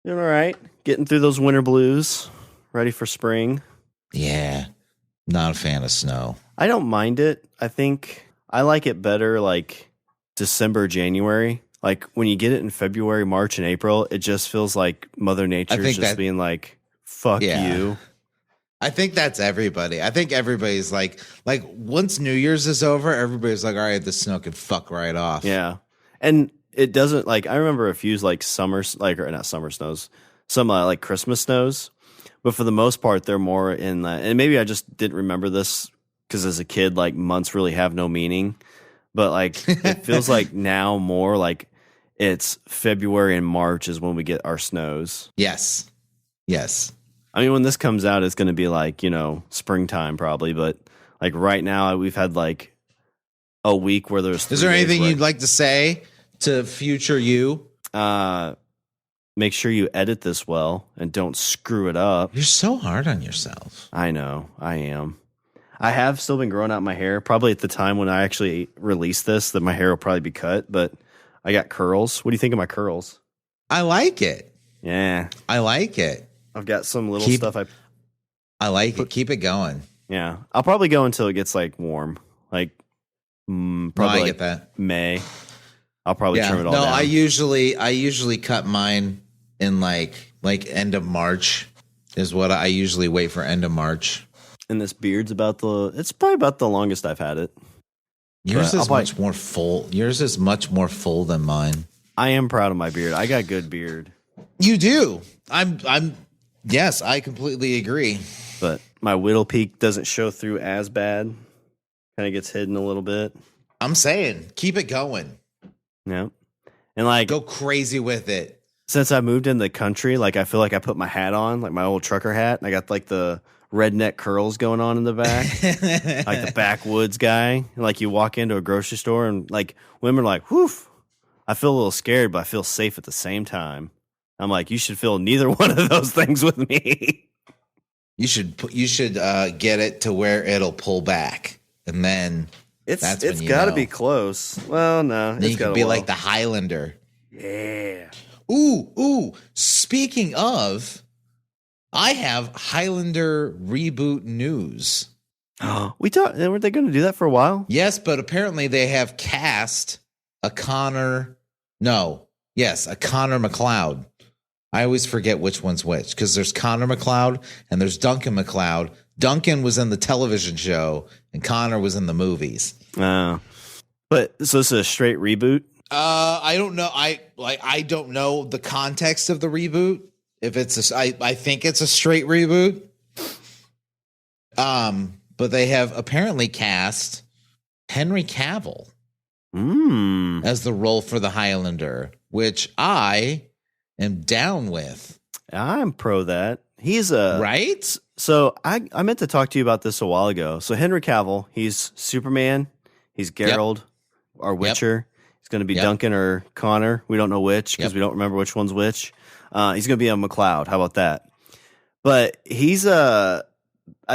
Doing all right. Getting through those winter blues. Ready for spring. Yeah. Not a fan of snow. I don't mind it. I think I like it better like December, January. Like when you get it in February, March, and April, it just feels like Mother Nature's just being like, fuck you. I think that's everybody. I think everybody's like once New Year's is over, everybody's like, all right, the snow can fuck right off. Yeah. And it doesn't like, I remember a few like summers, like, or not summer snows, some like Christmas snows. But for the most part, they're more in that. And maybe I just didn't remember this because as a kid, like months really have no meaning. But like, it feels like now more like it's February and March is when we get our snows. Yes. Yes. I mean, when this comes out, it's going to be like, springtime probably. But like right now, we've had like a week where there's. Is there anything you'd like to say to future you? Make sure you edit this well and don't screw it up. You're so hard on yourself. I know. I am. I have still been growing out my hair. Probably at the time when I actually release this, that my hair will probably be cut. But I got curls. What do you think of my curls? I like it. Yeah. I like it. I've got some little stuff. I like it. Keep it going. Yeah. I'll probably go until it gets like warm. Like probably I get that. May. I'll probably trim it all down. I usually cut mine in like end of March is what I usually wait for, end of March. And this beard's it's probably about the longest I've had it. Yours is much more full. Yours is much more full than mine. I am proud of my beard. I got good beard. You do. Yes, I completely agree. But my whittle peak doesn't show through as bad. Kind of gets hidden a little bit. I'm saying, keep it going. Yeah. And like go crazy with it. Since I moved in the country, like I feel like I put my hat on, like my old trucker hat, and I got like the redneck curls going on in the back. Like the backwoods guy. And, like you walk into a grocery store and like women are like, whew. I feel a little scared, but I feel safe at the same time. I'm like, you should feel neither one of those things with me. You should get it to where it'll pull back, and then it's got to be close. Well, no, then you could be like the Highlander. Yeah. Ooh. Speaking of, I have Highlander reboot news. Weren't they going to do that for a while? Yes, but apparently they have cast a Connor McLeod. I always forget which one's which because there's Connor McLeod and there's Duncan McLeod. Duncan was in the television show and Connor was in the movies. But so this is a straight reboot? I don't know. I don't know the context of the reboot. If it's I think it's a straight reboot. But they have apparently cast Henry Cavill as the role for the Highlander, which I am down with. I'm pro that. He's right. So I meant to talk to you about this a while ago. So Henry Cavill, he's Superman. He's Geralt, our Witcher. He's going to be Duncan or Connor. We don't know which because we don't remember which one's which. He's going to be a McLeod. How about that? But he's I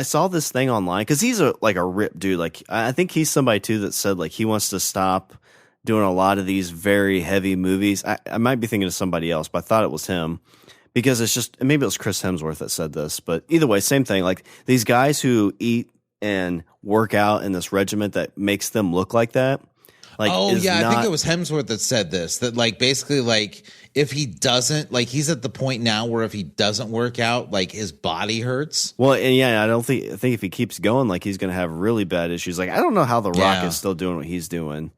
saw this thing online because he's a ripped dude. Like I think he's somebody too that said like he wants to stop doing a lot of these very heavy movies. I might be thinking of somebody else, but I thought it was him because it's just maybe it was Chris Hemsworth that said this. But either way, same thing. Like these guys who eat and work out in this regiment that makes them look like that. Like, I think it was Hemsworth that said this, that like basically like if he doesn't, like he's at the point now where if he doesn't work out, like his body hurts. Well, and I think if he keeps going, like he's going to have really bad issues. Like I don't know how The Rock is still doing what he's doing.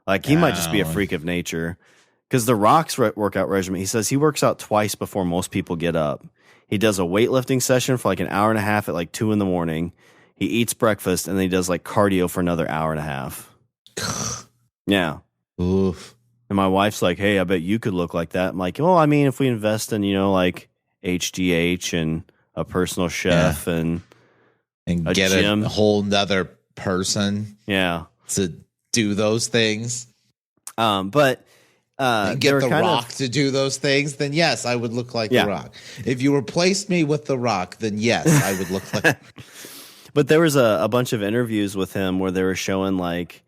Like he might just be a freak of nature because The Rock's workout regimen, he says he works out twice before most people get up. He does a weightlifting session for like an hour and a half at like 2 a.m. He eats breakfast and then he does like cardio for another hour and a half. Yeah. Oof. And my wife's like, hey, I bet you could look like that. I'm like, well, I mean, if we invest in, like HGH and a personal chef and get gym. a whole nother person to do those things. But get The Rock to do those things, then yes, I would look like The Rock. If you replaced me with The Rock, then yes, I would look like. But there was a bunch of interviews with him where they were showing like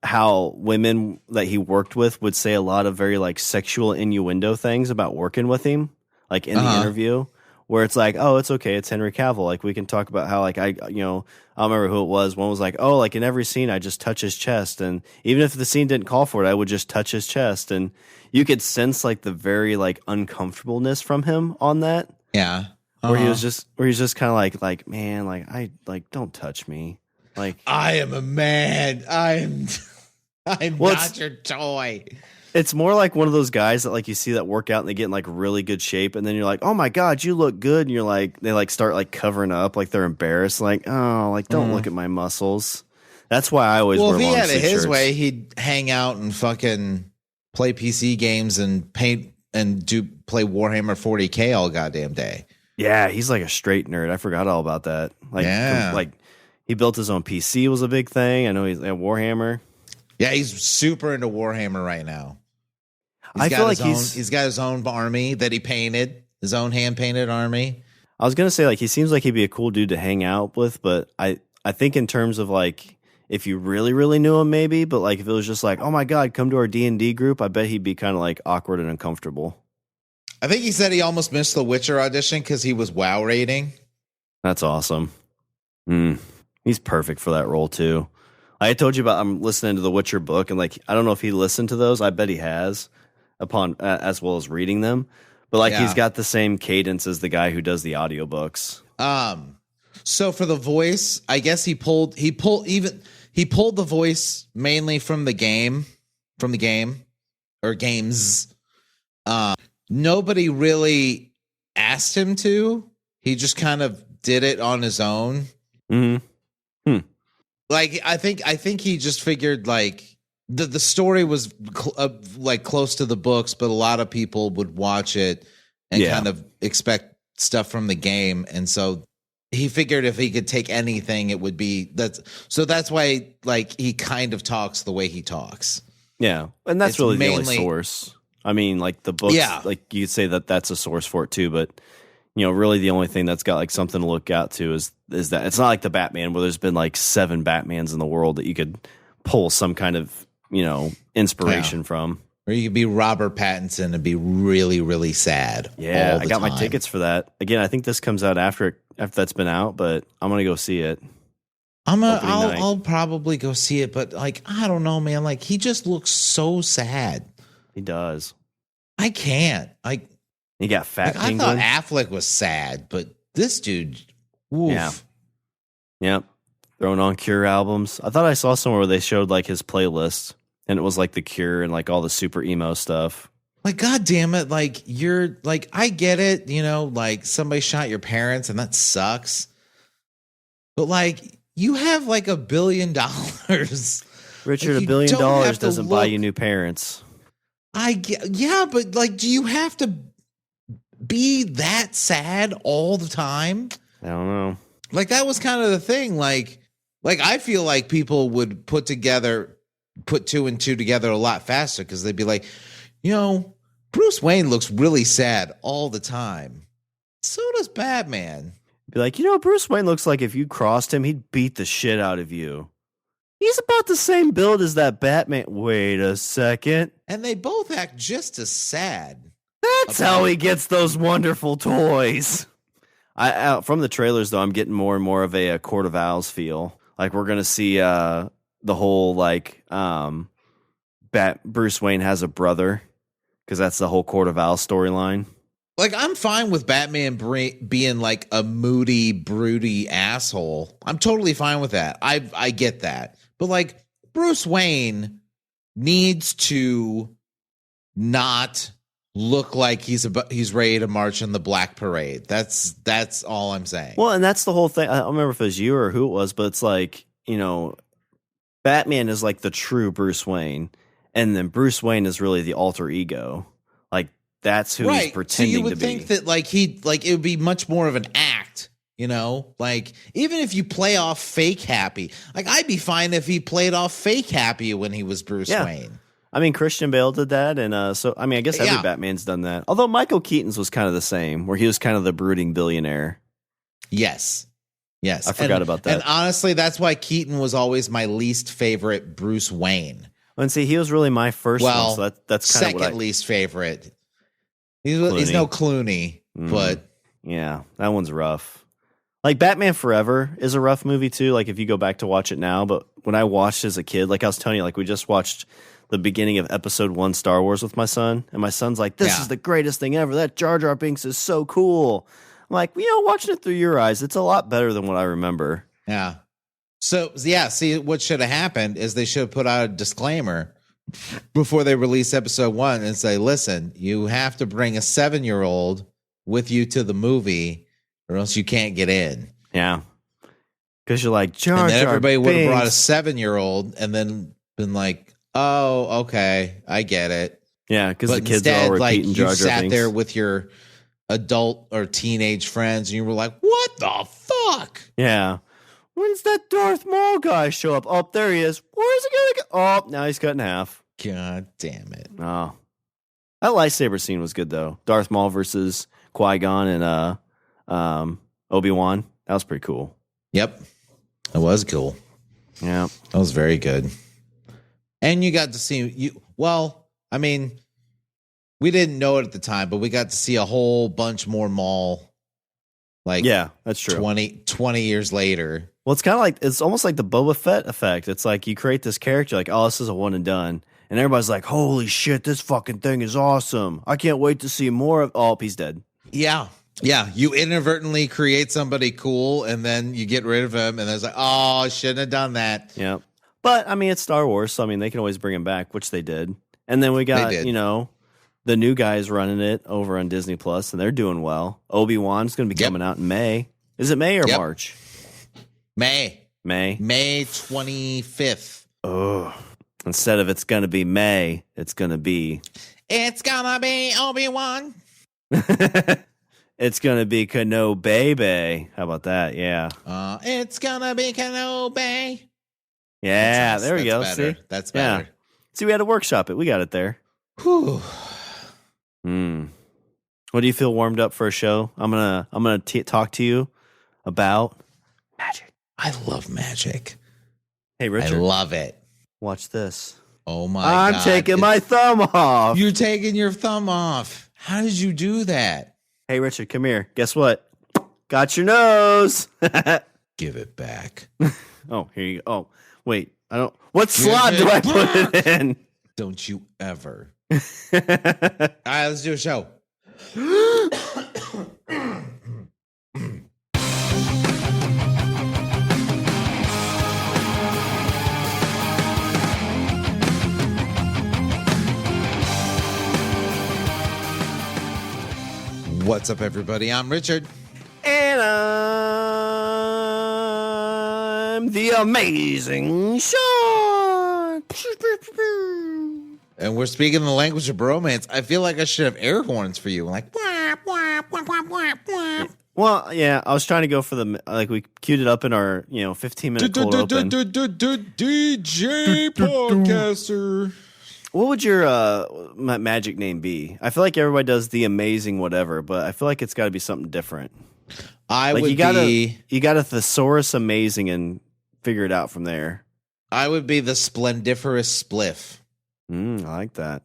how women that he worked with would say a lot of very like sexual innuendo things about working with him, like in the interview, where it's like, oh, it's okay, it's Henry Cavill. Like we can talk about how like I don't remember who it was. One was like, oh, like in every scene I just touch his chest, and even if the scene didn't call for it, I would just touch his chest, and you could sense like the very like uncomfortableness from him on that. Yeah. Where he was just kind of like, man, like I like don't touch me. Like I am a man. I'm not your toy. It's more like one of those guys that like you see that work out and they get in like really good shape, and then you're like, oh my God, you look good, and you're like, they like start like covering up, like they're embarrassed, like, oh, like don't look at my muscles. That's why I always wear long sleeve shirts. Well, if he had it his way, he'd hang out and fucking play PC games and paint and play Warhammer 40K all goddamn day. Yeah, he's like a straight nerd. I forgot all about that. Like, like he built his own PC was a big thing. I know he's at Warhammer. Yeah, he's super into Warhammer right now. I feel like he's got his own army that he painted, his own hand painted army. I was gonna say like he seems like he'd be a cool dude to hang out with, but I think in terms of like if you really really knew him maybe, but like if it was just like, oh my God, come to our D&D group, I bet he'd be kind of like awkward and uncomfortable. I think he said he almost missed the Witcher audition because he was WoW rating. That's awesome. He's perfect for that role too. I told you about I'm listening to the Witcher book, and like I don't know if he listened to those. I bet he has, upon as well as reading them. But like he's got the same cadence as the guy who does the audiobooks. So for the voice, I guess he pulled the voice mainly from the game or games. Nobody really asked him to. He just kind of did it on his own. Like I think he just figured like the story was like close to the books, but a lot of people would watch it and kind of expect stuff from the game, and so he figured if he could take anything, it would be that. So that's why like he kind of talks the way he talks. Yeah, and that's really the only source. I mean, like the books, like you'd say that's a source for it too, but really the only thing that's got like something to look out to is that it's not like the Batman where there's been like 7 Batmans in the world that you could pull some kind of, inspiration from. Or you could be Robert Pattinson and be really, really sad. Yeah, I got my tickets for that. Again, I think this comes out after that's been out, but I'm going to go see it. I'll probably go see it, but like, I don't know, man. Like he just looks so sad. He does. I can't. He got fat. I thought Affleck was sad, but this dude, oof. Yeah. Yep. Throwing on Cure albums. I thought I saw somewhere where they showed like his playlist, and it was like the Cure and like all the super emo stuff. Like, God damn it. Like, you're like, I get it, like somebody shot your parents and that sucks. But like, you have like $1 billion. Richard, $1 billion doesn't buy you new parents. Yeah, but like, do you have to be that sad all the time? I don't know. Like that was kind of the thing. Like I feel like people would put 2 and 2 together a lot faster because they'd be like, Bruce Wayne looks really sad all the time. So does Batman. Be like, Bruce Wayne looks like if you crossed him, he'd beat the shit out of you. He's about the same build as that Batman. Wait a second. And they both act just as sad. That's how he gets those wonderful toys. From the trailers, though, I'm getting more and more of a Court of Owls feel. Like we're gonna see the whole like Bruce Wayne has a brother, because that's the whole Court of Owls storyline. Like I'm fine with Batman being like a moody, broody asshole. I'm totally fine with that. I get that. But like Bruce Wayne needs to not look like he's ready to march in the Black Parade. That's all I'm saying. Well, and that's the whole thing. I don't remember if it was you or who it was, but it's like, Batman is like the true Bruce Wayne, and then Bruce Wayne is really the alter ego. Like that's who he's pretending to be. So you would think that it would be much more of an act, like even if you play off fake happy, like I'd be fine if he played off fake happy when he was Bruce Wayne. I mean, Christian Bale did that, and so I mean, I guess every Batman's done that. Although Michael Keaton's was kind of the same, where he was kind of the brooding billionaire. Yes, Yes. I forgot about that. And honestly, that's why Keaton was always my least favorite Bruce Wayne. And see, he was really my first one, so that's kind second of what least favorite. He's no Clooney, but yeah, that one's rough. Like Batman Forever is a rough movie too. Like if you go back to watch it now, but when I watched as a kid, like I was telling you, like we just watched the beginning of episode 1 Star Wars with my son, and my son's like, "This is the greatest thing ever. That Jar Jar Binks is so cool." I'm like, watching it through your eyes, it's a lot better than what I remember. Yeah. So yeah, see, what should have happened is they should have put out a disclaimer before they release episode 1 and say, listen, you have to bring a 7-year-old with you to the movie or else you can't get in. Yeah. Because you're like, Jar Jar Binks. Everybody would have brought a 7-year-old and then been like, oh, okay, I get it. Yeah, because the kids are all repeating Jar Jar Binks. You sat there with your adult or teenage friends and you were like, what the fuck? Yeah. When's that Darth Maul guy show up? Oh, there he is. Where's he going to go? Oh, now he's cut in half. God damn it. Oh. That lightsaber scene was good, though. Darth Maul versus Qui-Gon and Obi-Wan. That was pretty cool. Yep. That was cool. Yeah. That was very good. And you got to see... we didn't know it at the time, but we got to see a whole bunch more Maul. Yeah, that's true. 20 years later. Well, it's almost like the Boba Fett effect. It's like you create this character like, oh, this is a one and done. And everybody's like, holy shit, this fucking thing is awesome. I can't wait to see more of... Oh, he's dead. Yeah. Yeah. You inadvertently create somebody cool and then you get rid of him. And it's like, oh, I shouldn't have done that. Yeah. But, it's Star Wars. So, they can always bring him back, which they did. And then we got, the new guys running it over on Disney Plus, and they're doing well. Obi-Wan's going to be coming out in May. Is it May or March? May 25th. Oh, instead of it's going to be May, it's going to be Obi-Wan. It's going to be Kenobi. How about that? Yeah. It's going to be Kenobi. Yeah, there we go. Better. See? That's better. Yeah. See, we had to workshop it. We got it there. Whew. What do you feel warmed up for a show? I'm gonna talk to you about magic. I love magic. Hey, Richard. I love it. Watch this. Oh my God. I'm taking my thumb off. You're taking your thumb off. How did you do that? Hey, Richard, come here. Guess what? Got your nose. Give it back. Oh, here you go. Oh, wait. What slot do I put it in? Don't you ever. All right, let's do a show. What's up, everybody? I'm Richard. And I'm the Amazing Shawn. And we're speaking the language of bromance. I feel like I should have air horns for you. Like, well, yeah, I was trying to go for we queued it up in our, 15-minute cold open. DJ podcaster. What would your magic name be? I feel like everybody does the amazing whatever, but I feel like it's got to be something different. You got a thesaurus amazing and figure it out from there. I would be the splendiferous spliff. I like that.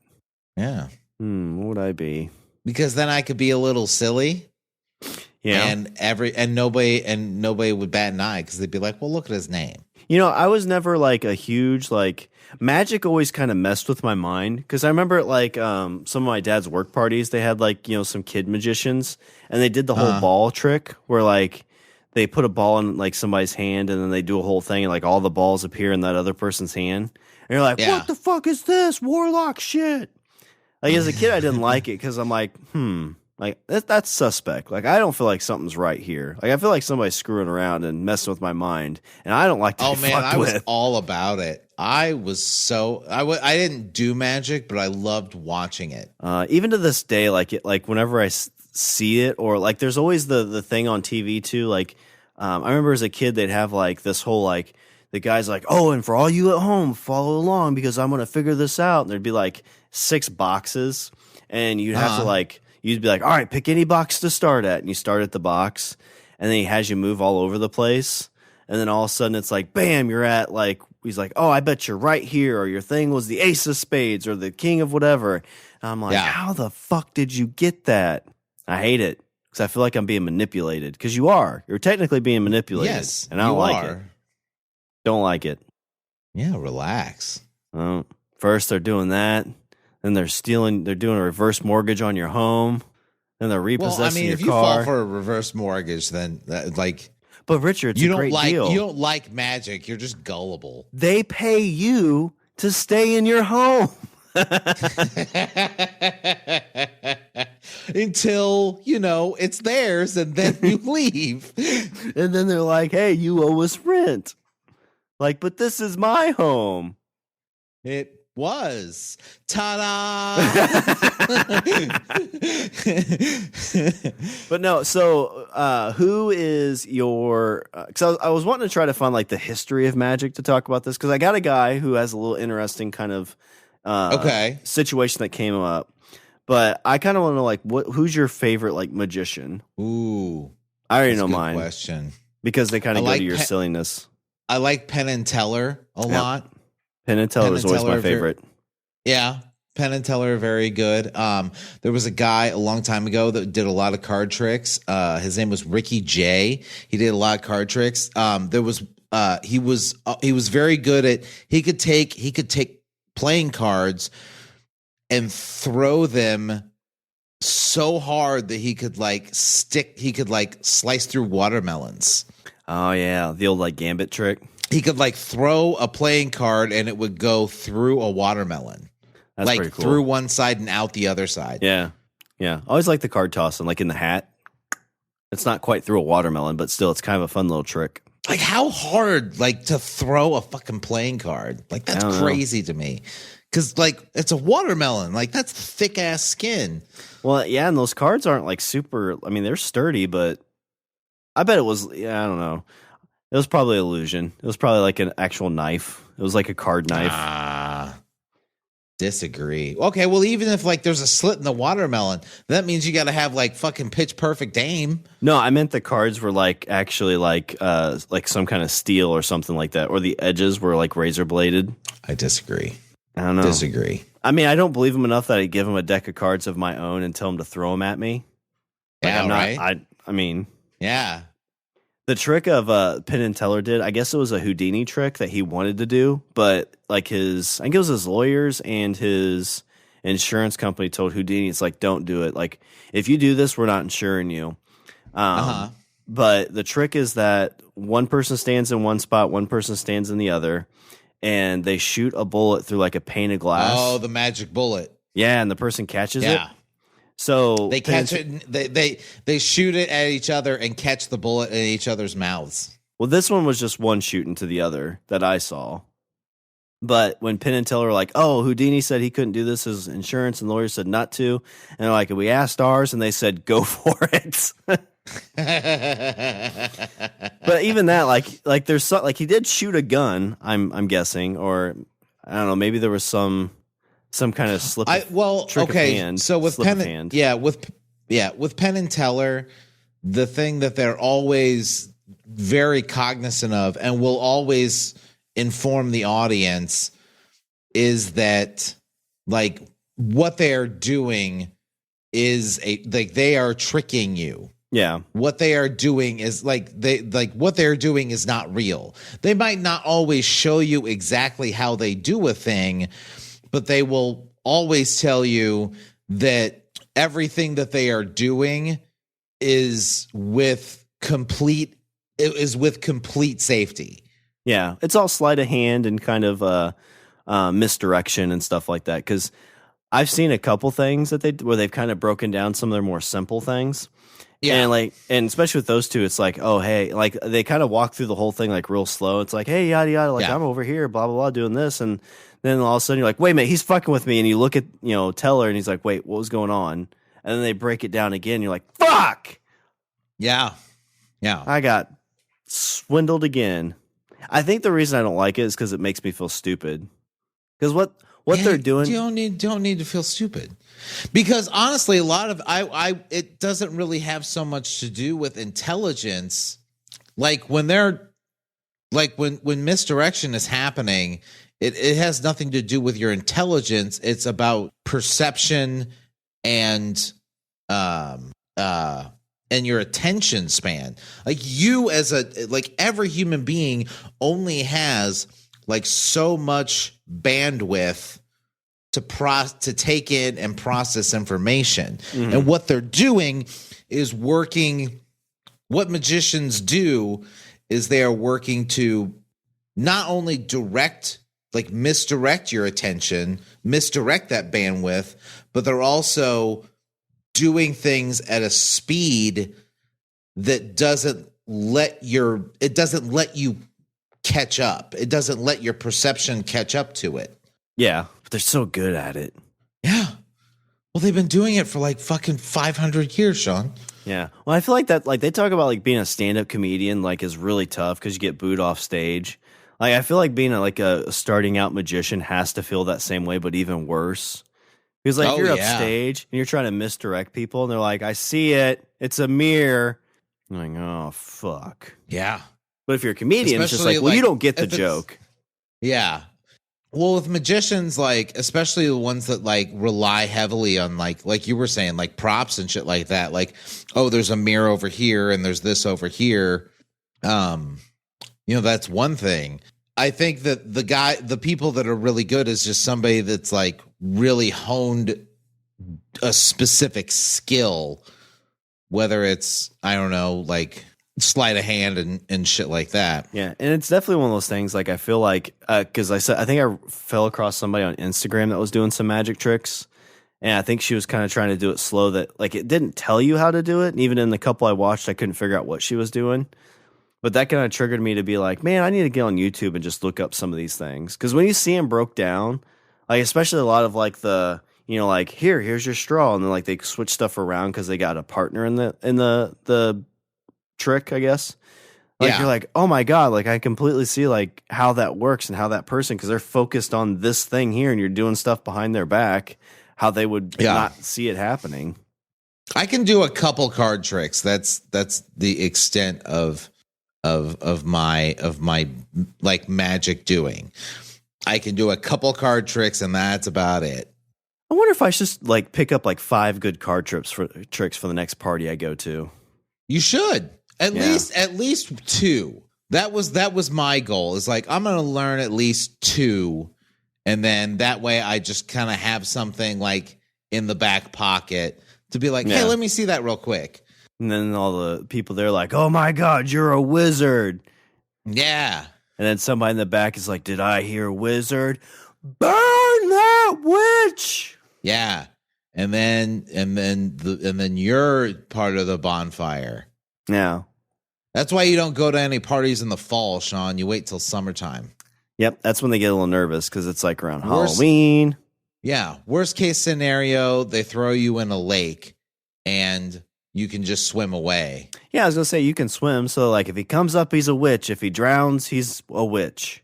Yeah. What would I be? Because then I could be a little silly. Yeah. And nobody would bat an eye because they'd be like, well, look at his name. I was never like a huge magic always kind of messed with my mind because I remember at some of my dad's work parties, they had some kid magicians and they did the whole ball trick where they put a ball in somebody's hand and then they do a whole thing and all the balls appear in that other person's hand. And you're like, what the fuck is this? Warlock shit. As a kid, I didn't like it because I'm like, that's suspect. I don't feel like something's right here. I feel like somebody's screwing around and messing with my mind, and I don't like to be fucked with. I was all about it. I was I didn't do magic, but I loved watching it. Even to this day, whenever I see it, or there's always the thing on TV too. I remember as a kid, they'd have this whole the guy's like, oh, and for all you at home, follow along because I'm going to figure this out. And there'd be 6 boxes and you'd have to you'd be like, all right, pick any box to start at. And you start at the box and then he has you move all over the place. And then all of a sudden it's like, bam, you're at like, he's like, oh, I bet you're right here. Or your thing was the ace of spades or the king of whatever. And I'm like, how the fuck did you get that? I hate it because I feel like I'm being manipulated because you are. You're technically being manipulated. Yes, and I don't like it. Don't like it. Yeah, relax. First they're doing that. Then they're doing a reverse mortgage on your home. Then they're repossessing your car. If you fall for a reverse mortgage, then But Richard, it's a great deal. You don't like magic. You're just gullible. They pay you to stay in your home. Until, it's theirs and then you leave. And then they're like, hey, you owe us rent. Like, but this is my home. It was. Ta-da! But no, so who is your... Because I was wanting to try to find like the history of magic to talk about this, because I got a guy who has a little interesting kind of situation that came up. But I kind of want to know, like, who's your favorite like magician? Ooh. I already know mine. Question. Because they kind of go to your silliness. I like Penn and Teller a lot. Penn and Teller is always my favorite. Yeah. Penn and Teller are very good. There was a guy a long time ago that did a lot of card tricks. His name was Ricky J. He did a lot of card tricks. He was very good at, he could take playing cards and throw them so hard that he could slice through watermelons. Oh yeah, the old like gambit trick. He could like throw a playing card and it would go through a watermelon. That's like pretty cool. Through one side and out the other side. Yeah. Yeah. I always like the card tossing, like in the hat. It's not quite through a watermelon, but still it's kind of a fun little trick. Like how hard like to throw a fucking playing card? Like that's crazy to me. Cause like it's a watermelon. Like that's thick ass skin. Well, yeah, and those cards aren't like super, I mean, they're sturdy, but I bet it was, I don't know. It was probably illusion. It was probably like an actual knife. It was like a card knife. Disagree. Okay, well, even if like there's a slit in the watermelon, that means you got to have like fucking pitch perfect aim. No, I meant the cards were like actually like some kind of steel or something like that, or the edges were like razor bladed. I disagree. I don't know. Disagree. I mean, I don't believe him enough that I'd give him a deck of cards of my own and tell him to throw them at me. Like, yeah, right. I mean, yeah. The trick of Penn and Teller did, I guess it was a Houdini trick that he wanted to do, but like I think it was his lawyers and his insurance company told Houdini, it's like, don't do it. Like, if you do this, we're not insuring you. But the trick is that one person stands in one spot, one person stands in the other, and they shoot a bullet through like a pane of glass. Oh, the magic bullet. Yeah, and the person catches it. So they catch it. They shoot it at each other and catch the bullet in each other's mouths. Well, this one was just one shooting to the other that I saw. But when Penn and Teller were like, "Oh, Houdini said he couldn't do this," his insurance and lawyers said not to, and they're like, "We asked ours," and they said, "Go for it." But even that, like there's some, like he did shoot a gun. I'm guessing, or I don't know. Maybe there was some kind of slip. Trick of hand, so with Penn, with Penn and Teller, the thing that they're always very cognizant of and will always inform the audience is that like what they are doing is they are tricking you. Yeah. What they are doing is what they're doing is not real. They might not always show you exactly how they do a thing, but they will always tell you that everything that they are doing is with complete safety. Yeah, it's all sleight of hand and kind of misdirection and stuff like that. Because I've seen a couple things that where they've kind of broken down some of their more simple things. Yeah, and especially with those two, it's like, oh hey, like they kind of walk through the whole thing like real slow. It's like, hey, yada yada, like I'm over here, blah blah blah, doing this, and then all of a sudden you're like, wait a minute, he's fucking with me, and you look at Teller, and he's like, wait, what was going on? And then they break it down again. You're like, fuck. Yeah. I got swindled again. I think the reason I don't like it is because it makes me feel stupid. Because what what they're doing. You don't need to feel stupid. Because honestly, a lot of it doesn't really have so much to do with intelligence. Like when misdirection is happening, it has nothing to do with your intelligence. It's about perception and your attention span. Like you every human being only has like so much bandwidth to take in and process information. Mm-hmm. And what they're doing is working. What magicians do is they are working to not only misdirect your attention, misdirect that bandwidth, but they're also doing things at a speed that doesn't let you catch up. It doesn't let your perception catch up to it. Yeah, but they're so good at it. Yeah. Well, they've been doing it for like fucking 500 years, Shawn. Yeah. Well, I feel like that, like they talk about like being a stand-up comedian, like is really tough because you get booed off stage. Like I feel like being a starting out magician has to feel that same way, but even worse. Because like you're upstage and you're trying to misdirect people, and they're like, "I see it. It's a mirror." I'm like, "Oh fuck." Yeah. But if you're a comedian, it's just like, well, you don't get the joke. Yeah. Well, with magicians, like especially the ones that like rely heavily on like you were saying, like props and shit like that. Like, oh, there's a mirror over here and there's this over here. That's one thing. I think that the people that are really good is just somebody that's like really honed a specific skill, whether it's, I don't know, like sleight of hand and shit like that. Yeah. And it's definitely one of those things. Like, I feel like, cause I think I fell across somebody on Instagram that was doing some magic tricks. And I think she was kind of trying to do it slow, that like it didn't tell you how to do it. And even in the couple I watched, I couldn't figure out what she was doing. But that kind of triggered me to be like, man, I need to get on YouTube and just look up some of these things. Because when you see them broke down, like especially a lot of like the, like here's your straw, and then like they switch stuff around because they got a partner in the trick, I guess. Like you're like, oh my god, like I completely see like how that works and how that person, because they're focused on this thing here, and you're doing stuff behind their back, how they would not see it happening. I can do a couple card tricks. That's the extent of my like magic doing. I can do a couple card tricks and that's about it. I wonder if I should just like pick up like 5 good card tricks for the next party I go to. You should at least 2. That was my goal. Is like I'm gonna learn at least 2, and then that way I just kind of have something like in the back pocket to be like, hey, let me see that real quick. And then all the people there like, oh my god, you're a wizard. Yeah. And then somebody in the back is like, did I hear wizard? Burn that witch. Yeah. And then you're part of the bonfire. Yeah. That's why you don't go to any parties in the fall, Shawn. You wait till summertime. Yep. That's when they get a little nervous because it's like around Halloween. Yeah. Worst case scenario, they throw you in a lake and you can just swim away. Yeah, I was going to say you can swim. So, like, if he comes up, he's a witch. If he drowns, he's a witch.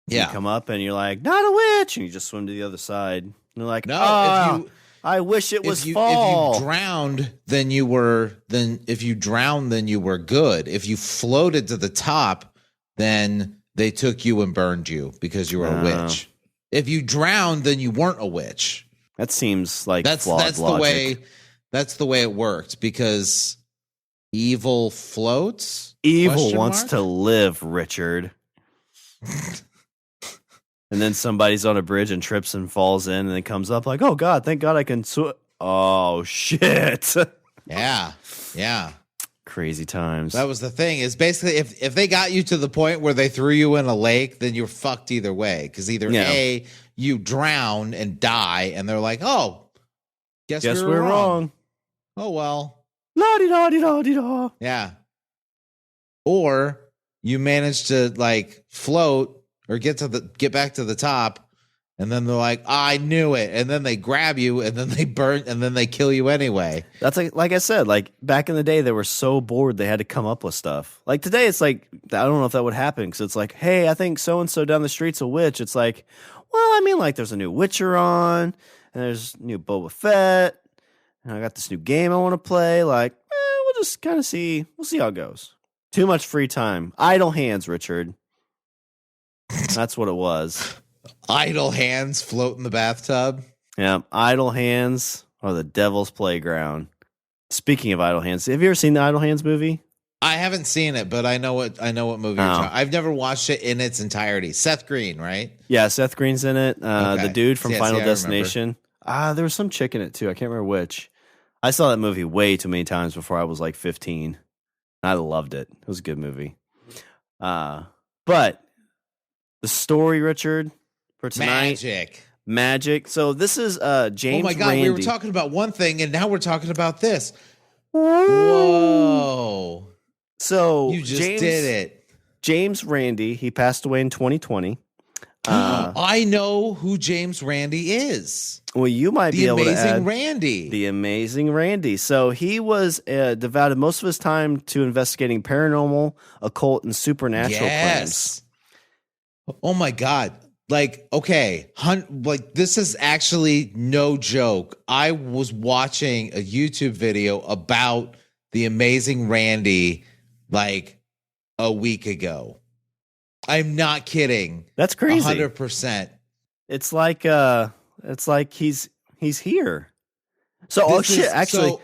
Yeah. You come up and you're like, not a witch. And you just swim to the other side. And you're like, no, I wish it was fall. If you drowned, then you were good. If you floated to the top, then they took you and burned you because you were a witch. If you drowned, then you weren't a witch. That seems like flawed logic. That's the way it worked, because evil floats. Evil wants to live, Richard. And then somebody's on a bridge and trips and falls in, and then comes up like, oh god, thank god I can swim. Oh shit. Yeah. Crazy times. That was the thing, is basically if they got you to the point where they threw you in a lake, then you're fucked either way. Because either A, you drown and die, and they're like, oh, guess we're wrong. Oh well. La-di-da-di-da-di-da. Yeah. Or you manage to like float or get back to the top, and then they're like, I knew it, and then they grab you, and then they burn, and then they kill you anyway. That's like I said, like back in the day, they were so bored they had to come up with stuff. Like today, it's like I don't know if that would happen, because it's like, hey, I think so and so down the street's a witch. It's like, Well, I mean, like, there's a new Witcher on, and there's new Boba Fett, and I got this new game I want to play. Like, we'll just kind of see. We'll see how it goes. Too much free time. Idle hands, Richard. That's what it was. Idle hands float in the bathtub. Yeah, idle hands are the devil's playground. Speaking of idle hands, have you ever seen the Idle Hands movie? I haven't seen it, but I know what movie you're talking. I've never watched it in its entirety. Seth Green, right? Yeah, Seth Green's in it. Okay. The dude from Final Destination. There was some chick in it too. I can't remember which. I saw that movie way too many times before I was like 15. I loved it. It was a good movie. But the story, Richard, for tonight. Magic. So this is James. Oh my God, Randi. we were talking about one thing and now we're talking about this. Whoa. So you just did it. James Randi, he passed away in 2020. I know who James Randi is. Well, you might be able to add Amazing Randi. The Amazing Randi. So he was devoted most of his time to investigating paranormal, occult, and supernatural claims. Oh my God. Like, okay, like this is actually no joke. I was watching a YouTube video about the Amazing Randi like a week ago. I'm not kidding. That's crazy. 100%. It's like he's here. So actually,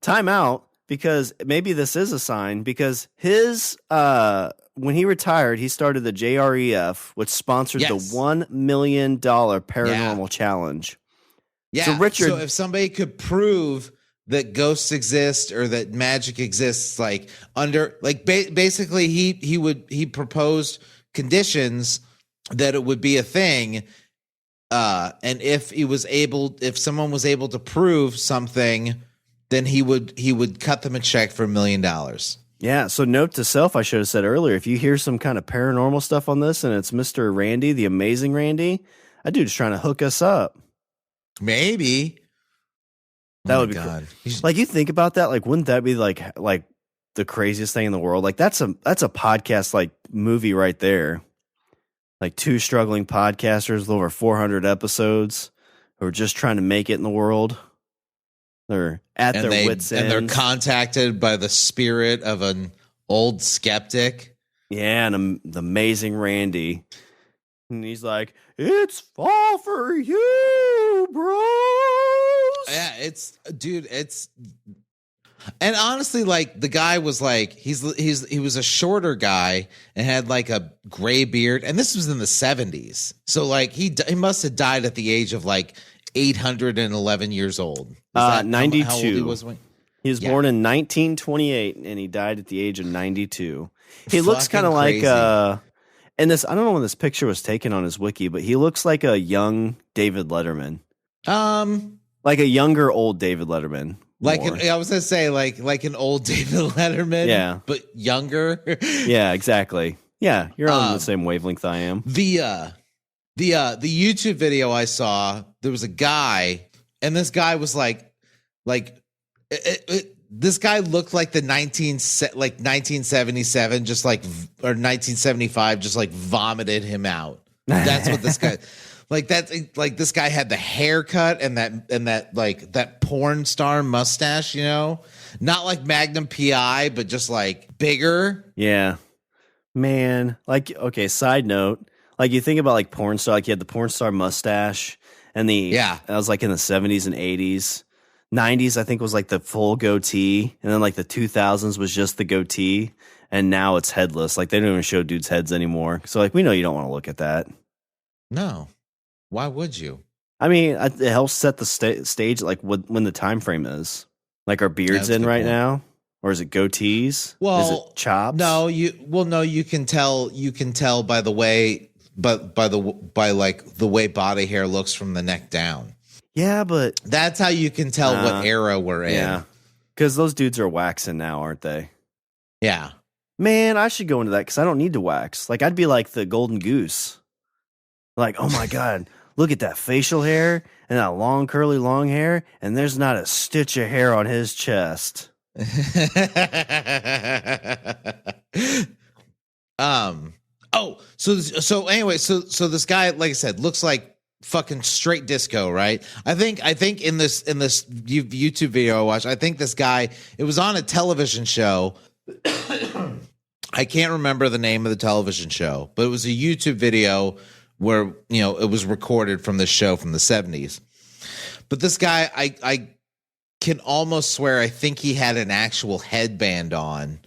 time out, because maybe this is a sign, because his when he retired, he started the JREF, which sponsored the $1 million paranormal challenge. Yeah. So Richard, so if somebody could prove that ghosts exist or that magic exists, like under, like basically he proposed conditions that it would be a thing. And if someone was able to prove something, then he would cut them a check for $1 million. Yeah, so note to self, I should have said earlier, if you hear some kind of paranormal stuff on this and it's Mr. Randi, the Amazing Randi, that dude's trying to hook us up. Maybe. That would be cool. Like, you think about that, like, wouldn't that be like the craziest thing in the world? Like, that's a podcast, like, movie right there. Like, two struggling podcasters with over 400 episodes who are just trying to make it in the world. They're at their wits' end. And they're contacted by the spirit of an old skeptic. Yeah, and the Amazing Randi. And he's like, it's all for you, bros. Yeah, and honestly, like, the guy was like, he was a shorter guy and had like a gray beard. And this was in the 70s. So like he must have died at the age of like 811 years old. 92. How old he was he was born in 1928 and he died at the age of 92. He looks kind of like and this, I don't know when this picture was taken on his wiki, but he looks like a young David Letterman. Like a younger old David Letterman. I was gonna say like an old David Letterman, yeah, but younger. Yeah, exactly. Yeah, you're on the same wavelength I am. The YouTube video I saw, there was a guy, and this guy was this guy looked like the 1977, just like, or 1975, just like vomited him out. That's what this guy. Like this guy had the haircut and that porn star mustache, you know, not like Magnum PI, but just like bigger. Yeah, man. Like, okay. Side note, like you think about like porn star, like he had the porn star mustache and that was like in the 70s and 80s. 90s, I think, was like the full goatee, and then like the 2000s was just the goatee, and now it's headless. Like they don't even show dudes' heads anymore. So like we know you don't want to look at that. No. Why would you? I mean, it helps set the stage, like when the time frame is. Like, are beards in right now, or is it goatees? Well, is it chops? No, you can tell. You can tell by the way, by the way body hair looks from the neck down. Yeah, but that's how you can tell what era we're in. Yeah, because those dudes are waxing now, aren't they? Yeah. Man, I should go into that because I don't need to wax. Like, I'd be like the golden goose. Like, oh my God, look at that facial hair and that long, curly, long hair, and there's not a stitch of hair on his chest. Oh, so anyway, so this guy, like I said, looks like fucking straight disco, right? I think in this YouTube video I watched, I think this guy, it was on a television show. I can't remember the name of the television show, but it was a YouTube video where, you know, it was recorded from this show from the 70s. But this guy, I can almost swear, I think he had an actual headband on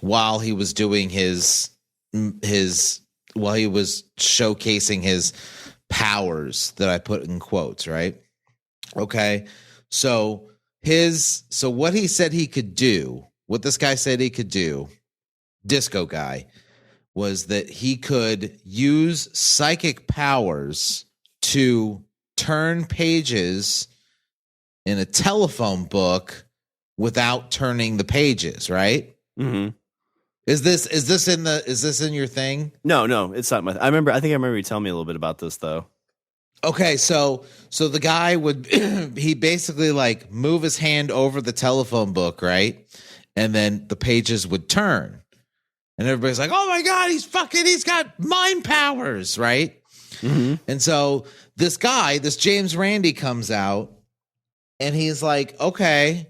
while he was doing while he was showcasing his powers that I put in quotes, right? Okay. So what he said he could do, what this guy said he could do, disco guy, was that he could use psychic powers to turn pages in a telephone book without turning the pages, right? Mm-hmm. Is this in your thing? No, it's not my. I think I remember you telling me a little bit about this though. Okay, so the guy would he basically like move his hand over the telephone book, right? And then the pages would turn. And everybody's like, "Oh my god, he's got mind powers," right? Mm-hmm. And so this James Randi comes out and he's like, "Okay."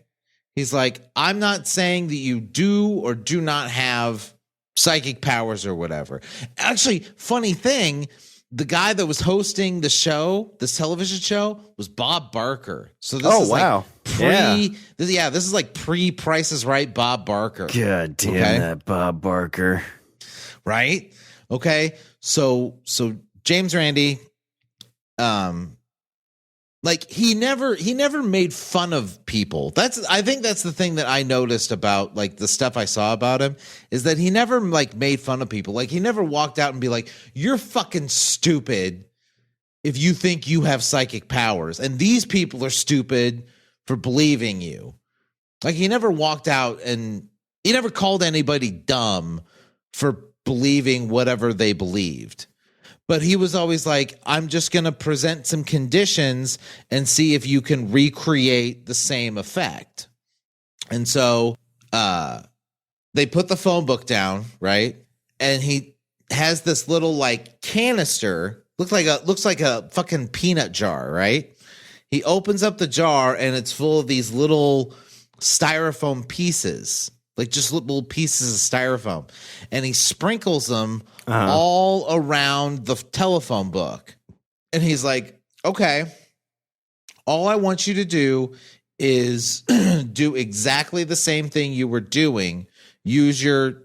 He's like, I'm not saying that you do or do not have psychic powers or whatever. Actually, funny thing, the guy that was hosting the show, this television show, was Bob Barker. So this is wow. This is like pre-Price is Right Bob Barker. God damn that Bob Barker. Right? Okay. So James Randi, like he never made fun of people. I think that's the thing that I noticed about like the stuff I saw about him, is that he never like made fun of people. Like he never walked out and be like, "You're fucking stupid if you think you have psychic powers, and these people are stupid for believing you." Like he never walked out and he never called anybody dumb for believing whatever they believed. But he was always like, I'm just going to present some conditions and see if you can recreate the same effect. And so they put the phone book down, right? And he has this little like canister, looks like a fucking peanut jar, right? He opens up the jar and it's full of these little styrofoam pieces, like just little pieces of styrofoam. And he sprinkles them all around the telephone book. And he's like, okay, all I want you to do is do exactly the same thing you were doing. Use your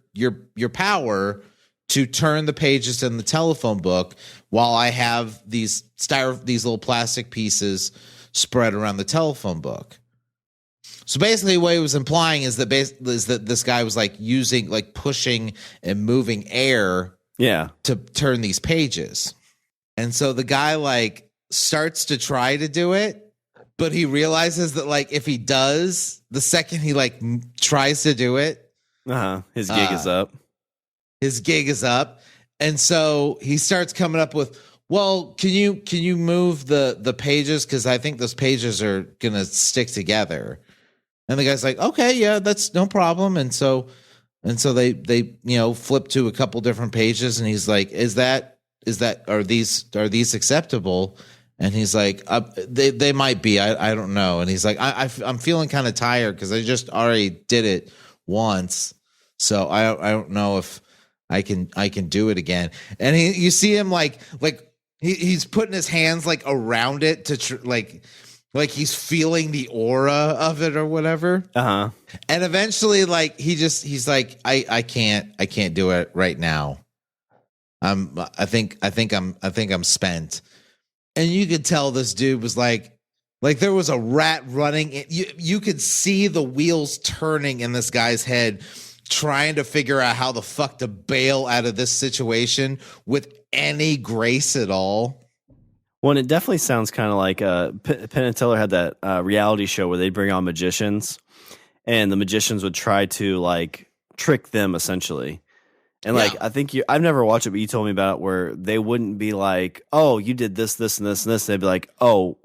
power to turn the pages in the telephone book while I have these little plastic pieces spread around the telephone book. So basically what he was implying is that this guy was like pushing and moving air to turn these pages. And so the guy like starts to try to do it, but he realizes that like if he does, the second he like tries to do it, his gig is up. His gig is up. And so he starts coming up with, well, can you move the pages, cuz I think those pages are going to stick together. And the guy's like, okay, yeah, that's no problem. And so they flip to a couple different pages, and he's like, are these acceptable? And he's like, they might be, I don't know. And he's like, I'm feeling kind of tired because I just already did it once, so I don't know if I can do it again. And you see him like he's putting his hands like around it to like he's feeling the aura of it or whatever. And eventually like he's like, I can't do it right now. I think I'm spent. And you could tell this dude was like there was a rat running. You could see the wheels turning in this guy's head, trying to figure out how the fuck to bail out of this situation with any grace at all. Well, it definitely sounds kind of like Penn and Teller had that reality show where they'd bring on magicians, and the magicians would try to like trick them essentially. And like, I think I've never watched it, but you told me about it, where they wouldn't be like, oh, you did this, this, and this, and this. They'd be like, oh,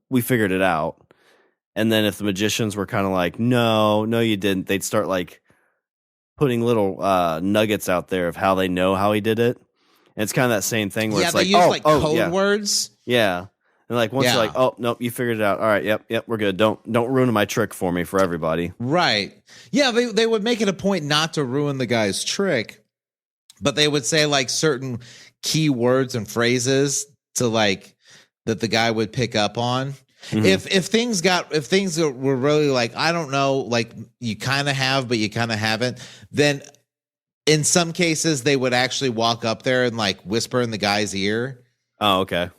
we figured it out. And then if the magicians were kind of like, no, you didn't, they'd start like putting little nuggets out there of how they know how he did it. And it's kind of that same thing where it's they like, use code words. Yeah. And like once you're like, oh nope, you figured it out. All right, yep, we're good. Don't ruin my trick for me for everybody. Right. Yeah, they would make it a point not to ruin the guy's trick, but they would say like certain key words and phrases to like that the guy would pick up on. Mm-hmm. If things were really like, I don't know, like you kind of have, but you kind of haven't, then in some cases they would actually walk up there and like whisper in the guy's ear. Oh, okay.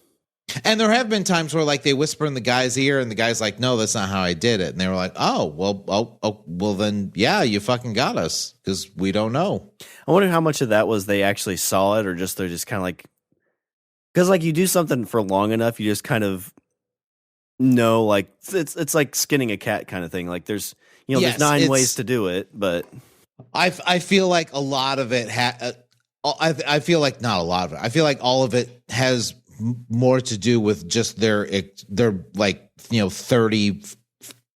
And there have been times where like they whisper in the guy's ear and the guy's like, no, that's not how I did it. And they were like, well then, yeah, you fucking got us because we don't know. I wonder how much of that was they actually saw it or just they're just kind of like, because like you do something for long enough, you just kind of know, like it's like skinning a cat kind of thing. Like there's, there's 9 ways to do it, but I feel like a lot of it I feel like not a lot of it. I feel like all of it has more to do with just their like 30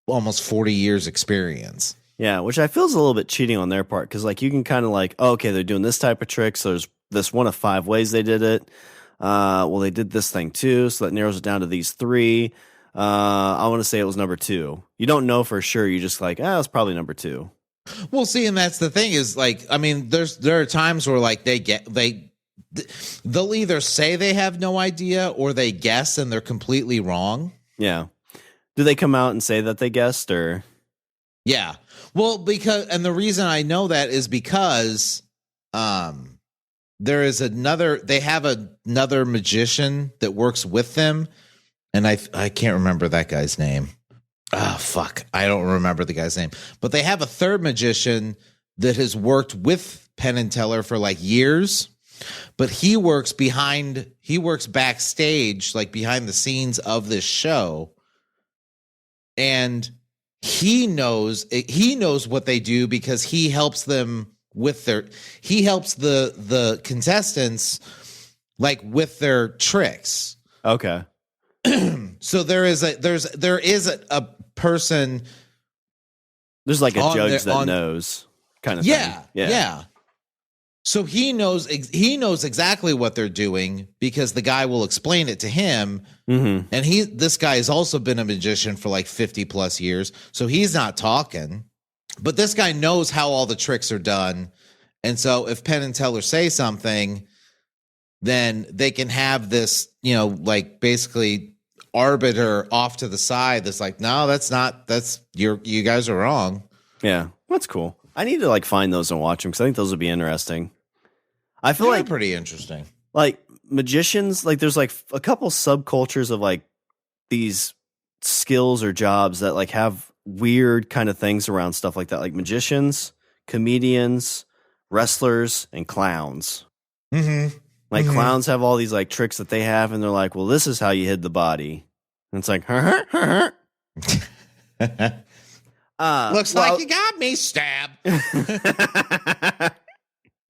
almost 40 years experience. Yeah, which I feel is a little bit cheating on their part because like you can kind of like, oh, okay, they're doing this type of trick, so there's this one of 5 ways they did it. Well, they did this thing too, so that narrows it down to these 3. I want to say it was number 2. You don't know for sure. You just like, it's probably number 2. Well, see, and that's the thing is like, I mean, there are times where like they'll either say they have no idea or they guess and they're completely wrong. Yeah. Do they come out and say that they guessed or? Yeah. Well, and the reason I know that is because they have another magician that works with them. And I can't remember that guy's name. Oh, fuck. I don't remember the guy's name. But they have a third magician that has worked with Penn and Teller for like years. But he works backstage, like behind the scenes of this show. And he knows what they do because he helps them he helps the contestants like with their tricks. Okay. So there is a person. There's like a judge that knows kind of thing. Yeah. So he knows exactly what they're doing because the guy will explain it to him. Mm-hmm. And this guy has also been a magician for like 50 plus years. So he's not talking, but this guy knows how all the tricks are done. And so if Penn and Teller say something, then they can have this, like basically arbiter off to the side. That's like, no, you guys are wrong. Yeah. That's cool. I need to like find those and watch them because I think those would be interesting. I feel like pretty interesting. Like magicians, like there's like a couple subcultures of like these skills or jobs that like have weird kind of things around stuff like that, like magicians, comedians, wrestlers, and clowns. Mm-hmm. Like clowns have all these like tricks that they have, and they're like, "Well, this is how you hid the body." And it's like, looks like you got me, stab.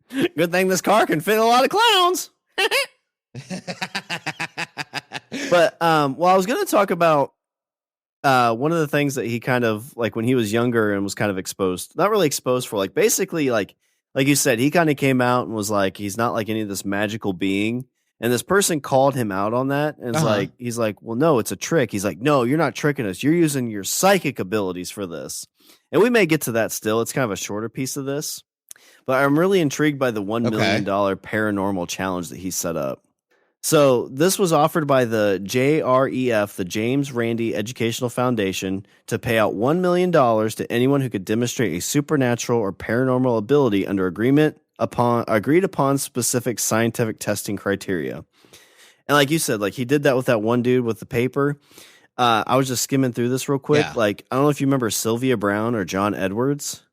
Good thing this car can fit a lot of clowns. But I was going to talk about one of the things that he kind of like when he was younger and was kind of exposed, not really exposed for, like basically like you said, he kind of came out and was like, he's not like any of this magical being. And this person called him out on that. And it's he's like, well, no, it's a trick. He's like, no, you're not tricking us. You're using your psychic abilities for this. And we may get to that still. It's kind of a shorter piece of this. But I'm really intrigued by the $1 million paranormal challenge that he set up. So this was offered by the JREF, the James Randi Educational Foundation, to pay out $1 million to anyone who could demonstrate a supernatural or paranormal ability under agreed upon specific scientific testing criteria. And like you said, like he did that with that one dude with the paper. I was just skimming through this real quick. Yeah. Like, I don't know if you remember Sylvia Brown or John Edwards.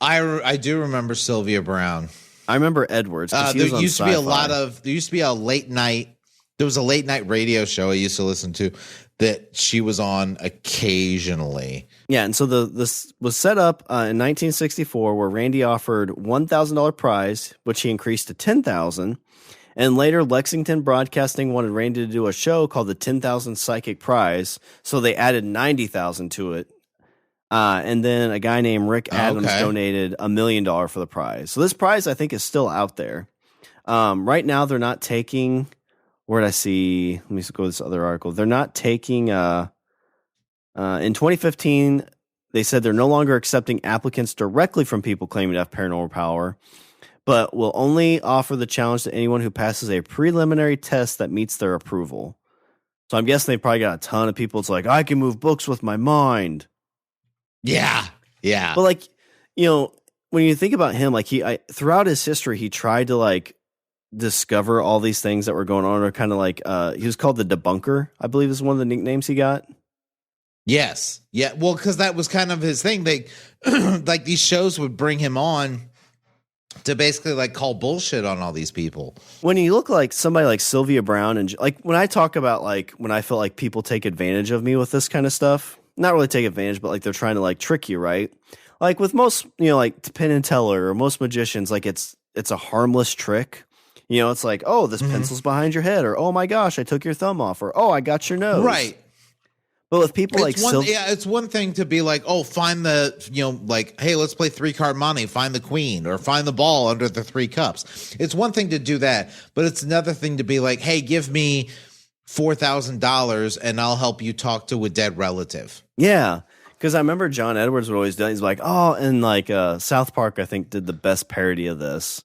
I do remember Sylvia Brown. I remember Edwards. There used to be a late night. There was a late night radio show I used to listen to that she was on occasionally. Yeah, and so this was set up in 1964, where Randi offered $1,000 prize, which he increased to $10,000. And later, Lexington Broadcasting wanted Randi to do a show called the 10,000 Psychic Prize, so they added $90,000 to it. And then a guy named Rick Adams donated $1 million for the prize. So this prize, I think, is still out there. Right now, they're not taking. Where did I see? Let me go to this other article. They're not taking. In 2015, they said they're no longer accepting applicants directly from people claiming to have paranormal power, but will only offer the challenge to anyone who passes a preliminary test that meets their approval. So I'm guessing they probably got a ton of people. It's like, I can move books with my mind. Yeah. Yeah. But like, when you think about him, like throughout his history, he tried to like discover all these things that were going on, or kind of like, he was called the debunker, I believe is one of the nicknames he got. Yes. Yeah. Well, because that was kind of his thing. They like these shows would bring him on to basically like call bullshit on all these people. When you look like somebody like Sylvia Browne, and like when I talk about like when I feel like people take advantage of me with this kind of stuff, not really take advantage, but like they're trying to like trick you, right? Like with most, like Penn and Teller or most magicians, like it's a harmless trick. It's like, oh, this pencil's behind your head, or oh my gosh, I took your thumb off, or oh, I got your nose. Right. But with people it's one thing to be like, oh, find the, like, hey, let's play 3-card money, find the queen, or find the ball under the 3 cups. It's one thing to do that, but it's another thing to be like, hey, give me $4,000 and I'll help you talk to a dead relative. Yeah, because I remember John Edwards would always do it. He's like, oh, and like South Park, I think, did the best parody of this.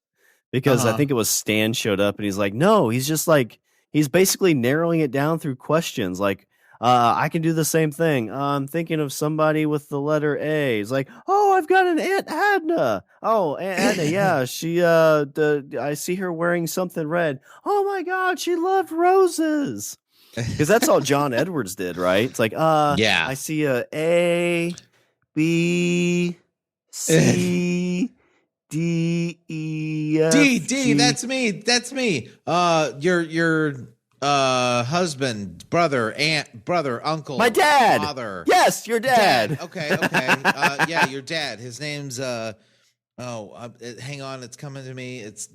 Because I think it was Stan showed up and he's like, no, he's just like, he's basically narrowing it down through questions. Like, I can do the same thing. I'm thinking of somebody with the letter A. He's like, oh, I've got an Aunt Adna. Oh, Aunt Adna, yeah. She, I see her wearing something red. Oh my God, she loved roses. Because that's all John Edwards did, right? It's like, yeah. I see A, B, C, D, E, F, D. G. That's me. Your husband, brother, aunt, brother, uncle, my dad, father. Yes, your dad. Okay. Yeah, your dad. His name's hang on, it's coming to me. It's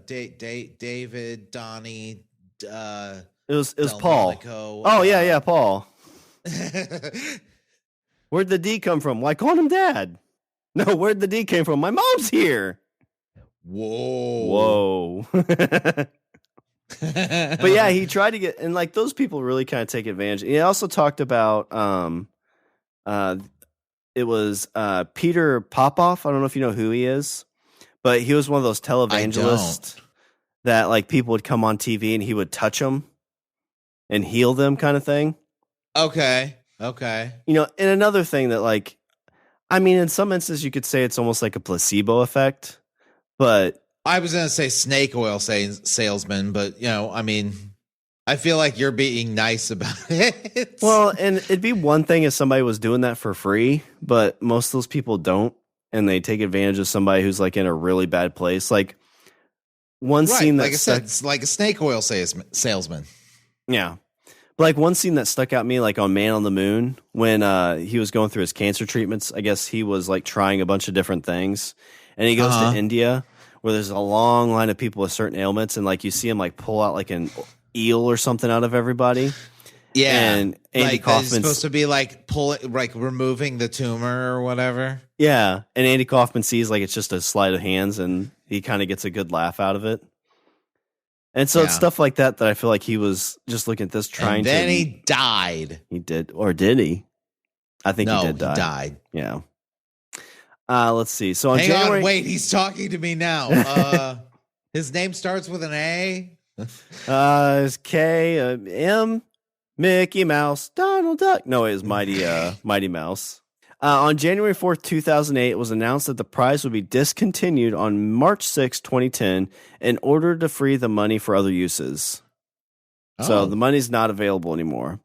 David, Donnie. It was Paul. Oh yeah, Paul. Where'd the D come from? Why calling him dad? No, where'd the D came from? My mom's here. Whoa. But yeah, he tried to get, and like those people really kind of take advantage. He also talked about it was Peter Popoff. I don't know if you know who he is, but he was one of those televangelists that like people would come on TV and he would touch them and heal them, kind of thing. Okay. And another thing that like, I mean, in some instances you could say it's almost like a placebo effect, but I was going to say snake oil salesman, but I mean, I feel like you're being nice about it. Well, and it'd be one thing if somebody was doing that for free, but most of those people don't, and they take advantage of somebody who's like in a really bad place. Like one scene that like I said, it's like a snake oil salesman. Yeah. But like one scene that stuck out to me, like on Man on the Moon, when he was going through his cancer treatments. I guess he was like trying a bunch of different things, and he goes to India, where there's a long line of people with certain ailments, and like you see him like pull out like an eel or something out of everybody. Yeah, and Andy like Kaufman's supposed to be like removing the tumor or whatever. Yeah, and Andy Kaufman sees like it's just a sleight of hands, and he kind of gets a good laugh out of it. And so it's stuff like that I feel like he was just looking at this trying and then he died. He did, or did he? I think he did die. He died. Yeah. Let's see. So on Hang January, on, wait, he's talking to me now. His name starts with an A. It's K, M, Mickey Mouse, Donald Duck. No, it was Mighty Mouse. On January 4th, 2008, it was announced that the prize would be discontinued on March 6, 2010, in order to free the money for other uses. So the money's not available anymore.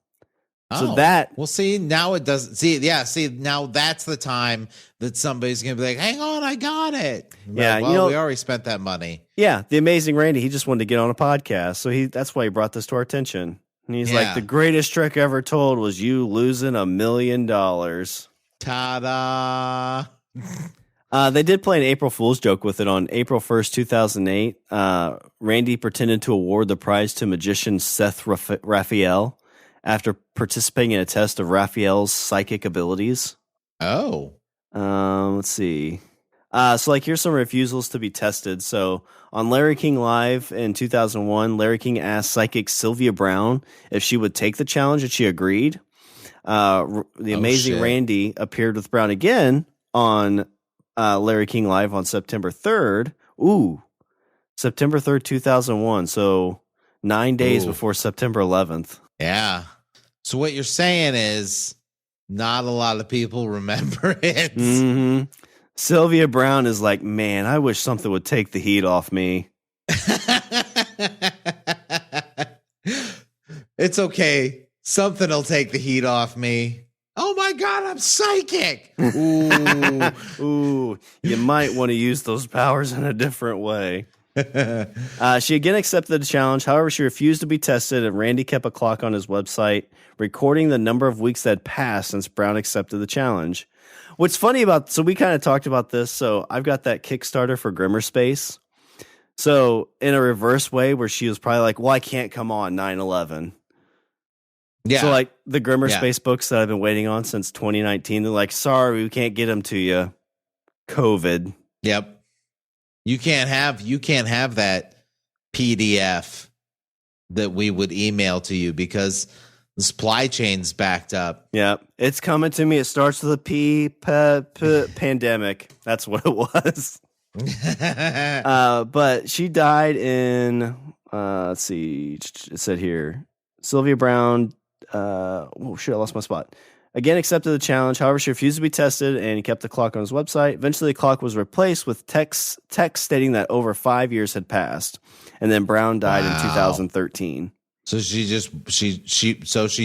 So now it doesn't. See, now that's the time that somebody's going to be like, hang on, I got it. Yeah, we already spent that money. Yeah, the Amazing Randi, he just wanted to get on a podcast. So that's why he brought this to our attention. And he's like, the greatest trick ever told was you losing $1 million. Ta-da! They did play an April Fool's joke with it on April 1st, 2008. Randi pretended to award the prize to magician Seth Raphael after participating in a test of Raphael's psychic abilities. Oh. Let's see. So like here's some refusals to be tested. So on Larry King Live in 2001, Larry King asked psychic Sylvia Brown if she would take the challenge, and she agreed. The Amazing Randi appeared with Brown again on Larry King Live on September 3rd. September 3rd, 2001. So 9 days before September 11th. Yeah. So what you're saying is not a lot of people remember it. Mm-hmm. Sylvia Brown is like, man, I wish something would take the heat off me. It's okay. Something will take the heat off me. Oh my God, I'm psychic. Ooh, you might want to use those powers in a different way. She again accepted the challenge. However, she refused to be tested, and Randi kept a clock on his website, recording the number of weeks that had passed since Brown accepted the challenge. What's funny about, so we kind of talked about this. So I've got that Kickstarter for Grimmer Space. So in a reverse way where she was probably like, well, I can't come on 9/11. Yeah. So like the Grimmer Space books that I've been waiting on since 2019, they're like, sorry, we can't get them to you. COVID. Yep. You can't have that PDF that we would email to you because the supply chain's backed up. Yeah, it's coming to me. It starts with a pandemic. That's what it was. But she died in, let's see, it said here, Sylvia Brown, I lost my spot. Again, accepted the challenge. However, she refused to be tested, and he kept the clock on his website. Eventually, the clock was replaced with text stating that over 5 years had passed. And then Brown died in 2013. So she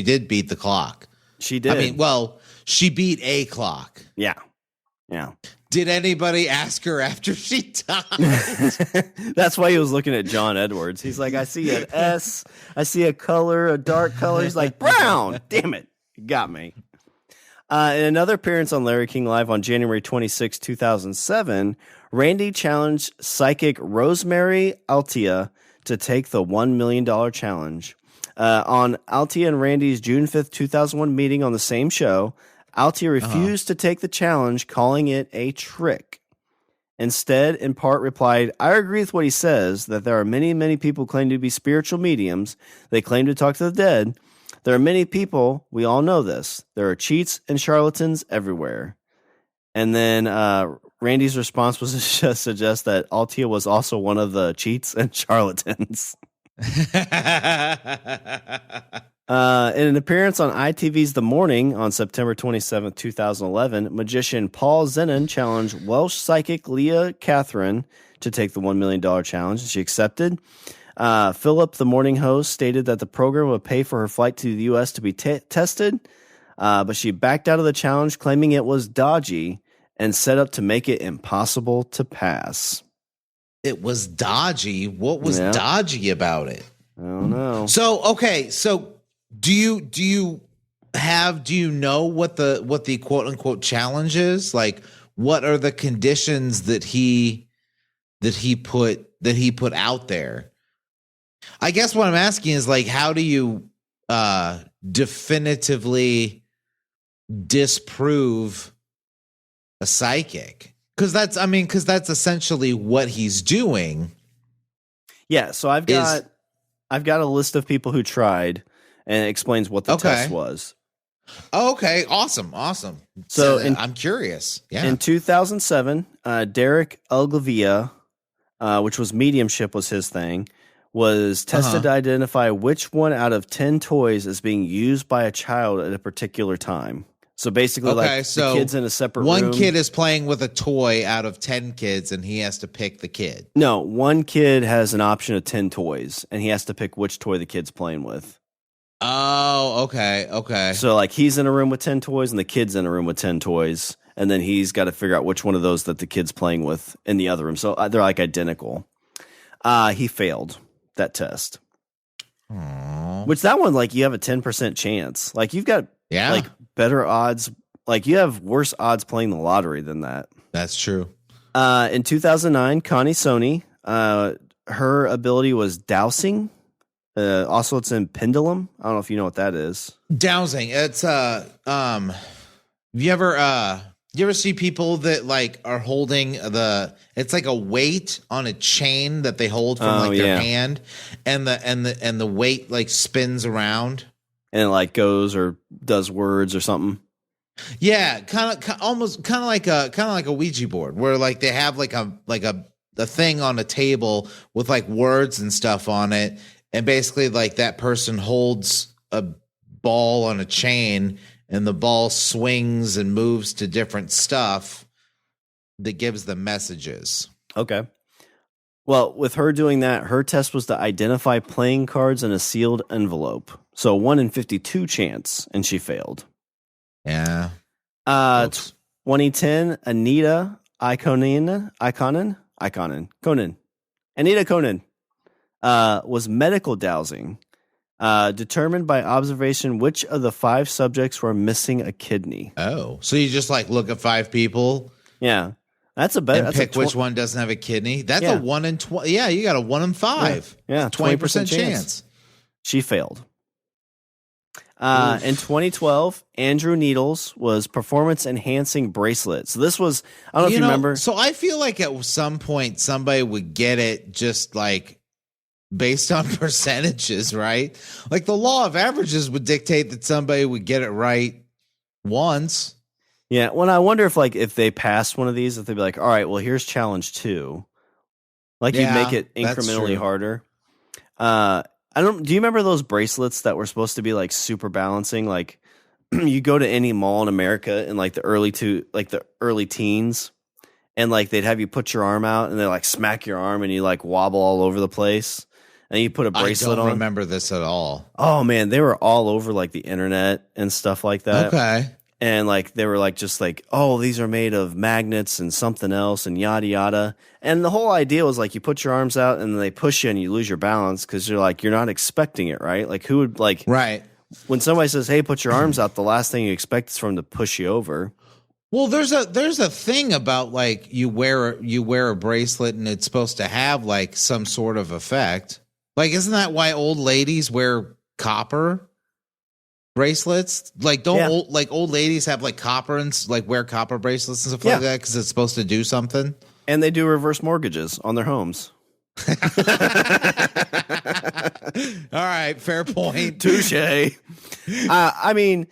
did beat the clock. She did. I mean, well, she beat a clock. Yeah. Yeah. Did anybody ask her after she died? That's why he was looking at John Edwards. He's like, I see an S. I see a color, a dark color. He's like, Brown. Damn it. You got me. In another appearance on Larry King Live on January 26, 2007, Randi challenged psychic Rosemary Altia to take the $1 million challenge. On Altia and Randi's June 5th, 2001 meeting on the same show, Altia refused to take the challenge, calling it a trick. Instead, in part, replied, I agree with what he says, that there are many, many people claim to be spiritual mediums. They claim to talk to the dead. There are many people, we all know this. There are cheats and charlatans everywhere. And then Randi's response was to just suggest that Altia was also one of the cheats and charlatans. In an appearance on ITV's The Morning on September 27, 2011, magician Paul Zenon challenged Welsh psychic Leah Catherine to take the $1 million challenge, and she accepted. Philip, the morning host, stated that the program would pay for her flight to the U.S. to be tested, but she backed out of the challenge, claiming it was dodgy and set up to make it impossible to pass. It was dodgy? What was dodgy about it? I don't know. So, okay, so do you know what the quote unquote challenge is? Like, what are the conditions that he put out there? I guess what I'm asking is, like, how do you definitively disprove a psychic? Because that's essentially what he's doing. Yeah, so I've got a list of people who tried, and it explains what the test was. Okay, awesome. So I'm curious. Yeah. In 2007, Derek Ogilvia, which was mediumship was his thing, was tested to identify which one out of 10 toys is being used by a child at a particular time. So basically, the kid's in a separate room. One kid is playing with a toy out of 10 kids, and he has to pick the kid. No, one kid has an option of 10 toys, and he has to pick which toy the kid's playing with. Oh, okay. So, like, he's in a room with 10 toys, and the kid's in a room with 10 toys, and then he's got to figure out which one of those that the kid's playing with in the other room. So they're, like, identical. He failed that test. Aww. Which that one, like, you have a 10% chance. Like, you've got like better odds. Like, you have worse odds playing the lottery than that. That's true. In 2009, Connie Sony, her ability was dowsing. Also, it's in pendulum. I don't know if you know what that is. Dowsing. It's have you ever You ever see people that like are holding it's like a weight on a chain that they hold from their hand, and the weight like spins around and it like goes or does words or something. Yeah, kind of like a Ouija board where like they have like a thing on a table with like words and stuff on it, and basically like that person holds a ball on a chain, and the ball swings and moves to different stuff that gives them messages. Okay. Well, with her doing that, her test was to identify playing cards in a sealed envelope. So 1 in 52 chance, and she failed. Yeah. 2010, Anita Conan was medical dowsing. Determined by observation which of the 5 subjects were missing a kidney. Oh, so you just like look at 5 people? Yeah, that's a better. And pick which one doesn't have a kidney. That's a 1 in 20. Yeah, you got a 1 in 5. Yeah, 20% chance. She failed. In 2012, Andrew Needles was performance enhancing bracelet. So this was, I don't know if you remember. So I feel like at some point somebody would get it just like based on percentages, right? Like the law of averages would dictate that somebody would get it right once. Yeah. Well, I wonder if they passed one of these, if they'd be like, all right, well, here's challenge 2. Like you make it incrementally harder. Do you remember those bracelets that were supposed to be like super balancing? Like you go to any mall in America in like the early teens, and like they'd have you put your arm out and they like smack your arm and you like wobble all over the place. And you put a bracelet on. I don't remember this at all. Oh man, they were all over like the internet and stuff like that. Okay. And like they were like just like, oh, these are made of magnets and something else and yada yada. And the whole idea was like you put your arms out and they push you and you lose your balance because you're not expecting it, right? Like who would like right when somebody says, "Hey, put your arms out," the last thing you expect is for them to push you over. Well, there's a thing about like you wear a bracelet and it's supposed to have like some sort of effect. Like, isn't that why old ladies wear copper bracelets? Like, old ladies have like copper and like wear copper bracelets and stuff like that because it's supposed to do something? And they do reverse mortgages on their homes. All right, fair point. Touche. I mean,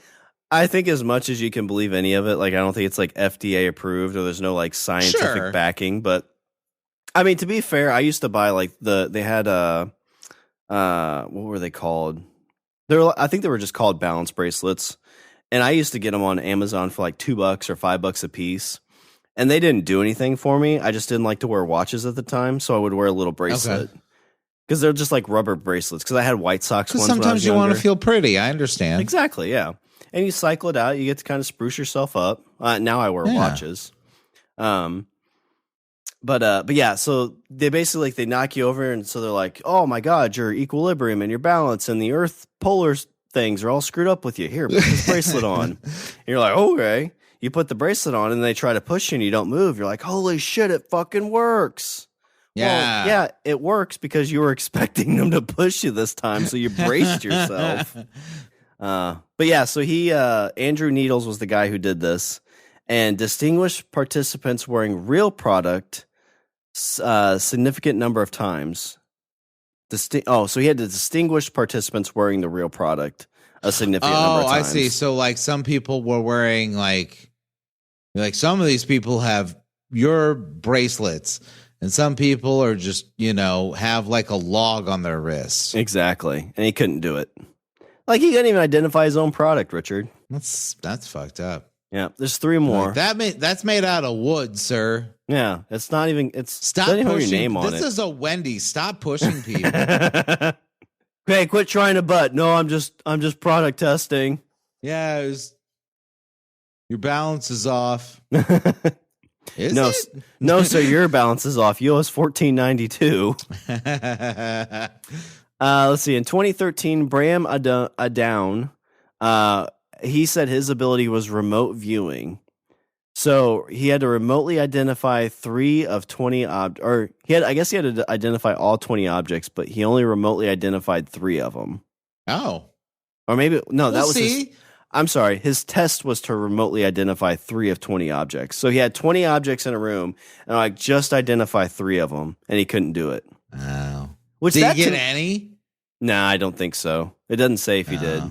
I think as much as you can believe any of it, like I don't think it's like FDA approved or there's no like scientific backing. But I mean, to be fair, I used to buy like they had what were they called? I think they were just called balance bracelets, and I used to get them on Amazon for like $2 or $5 a piece. And they didn't do anything for me. I just didn't like to wear watches at the time, so I would wear a little bracelet because they're just like rubber bracelets. Because I had White Sox ones. Sometimes you want to feel pretty. I understand. Exactly. Yeah, and you cycle it out. You get to kind of spruce yourself up. Now I wear watches. But yeah. So they basically like they knock you over, and so they're like, "Oh my God, your equilibrium and your balance and the Earth polar things are all screwed up with you. Here, put this bracelet on." And you're like, "Okay." You put the bracelet on and they try to push you and you don't move. You're like, holy shit, it fucking works. Yeah. Well, yeah, it works because you were expecting them to push you this time, so you braced yourself. But yeah, so Andrew Needles was the guy who did this, and distinguished participants wearing real product significant number of times. So he had to distinguish participants wearing the real product a significant number of times. I see. So like some people were wearing like some of these people have your bracelets and some people are just, have like a log on their wrists. Exactly. And he couldn't do it. Like he couldn't even identify his own product, Richard. That's fucked up. Yeah. There's 3 more. Like that's made out of wood, sir. Yeah. It's not even, stop pushing your name on it. This is a Wendy's. Stop pushing people. Hey, quit trying to butt. No, I'm just product testing. Yeah, your balance is off. No, sir, your balance is off. You owe us $14.92. Let's see. In 2013, Bram Adown, he said his ability was remote viewing. So he had to remotely identify 3 of 20 I guess he had to identify all 20 objects, but he only remotely identified 3 of them. Oh. Or maybe no, that was I'm sorry. His test was to remotely identify 3 of 20 objects. So he had 20 objects in a room, and like just identify 3 of them, and he couldn't do it. Oh. Which did he get any? Nah, I don't think so. It doesn't say if he did.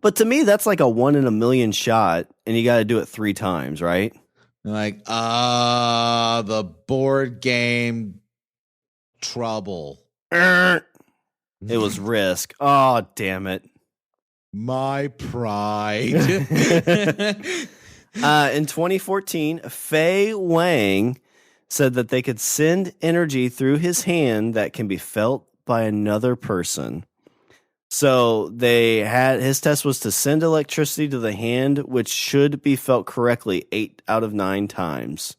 But to me, that's like a 1 in a million shot, and you got to do it 3 times, right? Like, the board game Trouble. It was Risk. Oh, damn it. My pride. In 2014, Fei Wang said that they could send energy through his hand that can be felt by another person. So his test was to send electricity to the hand, which should be felt correctly 8 out of 9 times.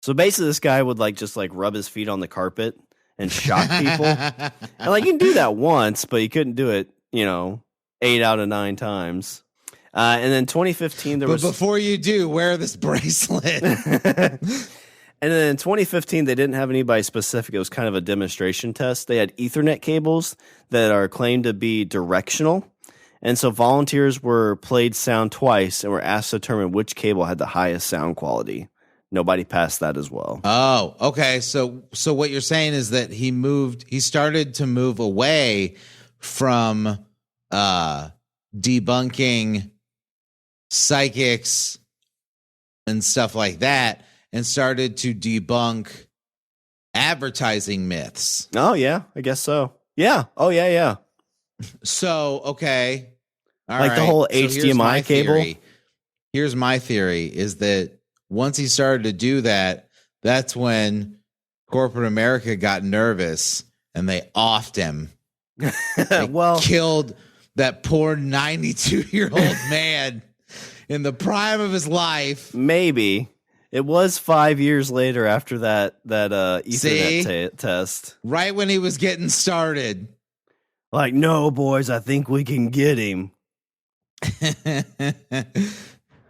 So basically, this guy would just rub his feet on the carpet and shock people. And you can do that once, but you couldn't do it, 8 out of 9 times. And then 2015, but before you do, wear this bracelet. And then in 2015, they didn't have anybody specific. It was kind of a demonstration test. They had Ethernet cables that are claimed to be directional. And so volunteers were played sound twice and were asked to determine which cable had the highest sound quality. Nobody passed that as well. Oh, okay. So what you're saying is that he started to move away from debunking psychics and stuff like that and started to debunk advertising myths. Oh, yeah, I guess so. Yeah. Oh, yeah. So, okay. All right. The whole HDMI cable? Here's my theory is that once he started to do that, that's when corporate America got nervous and they offed him. They killed that poor 92-year-old man in the prime of his life. Maybe. It was 5 years later after that Ethernet test. Right when he was getting started. No, boys, I think we can get him.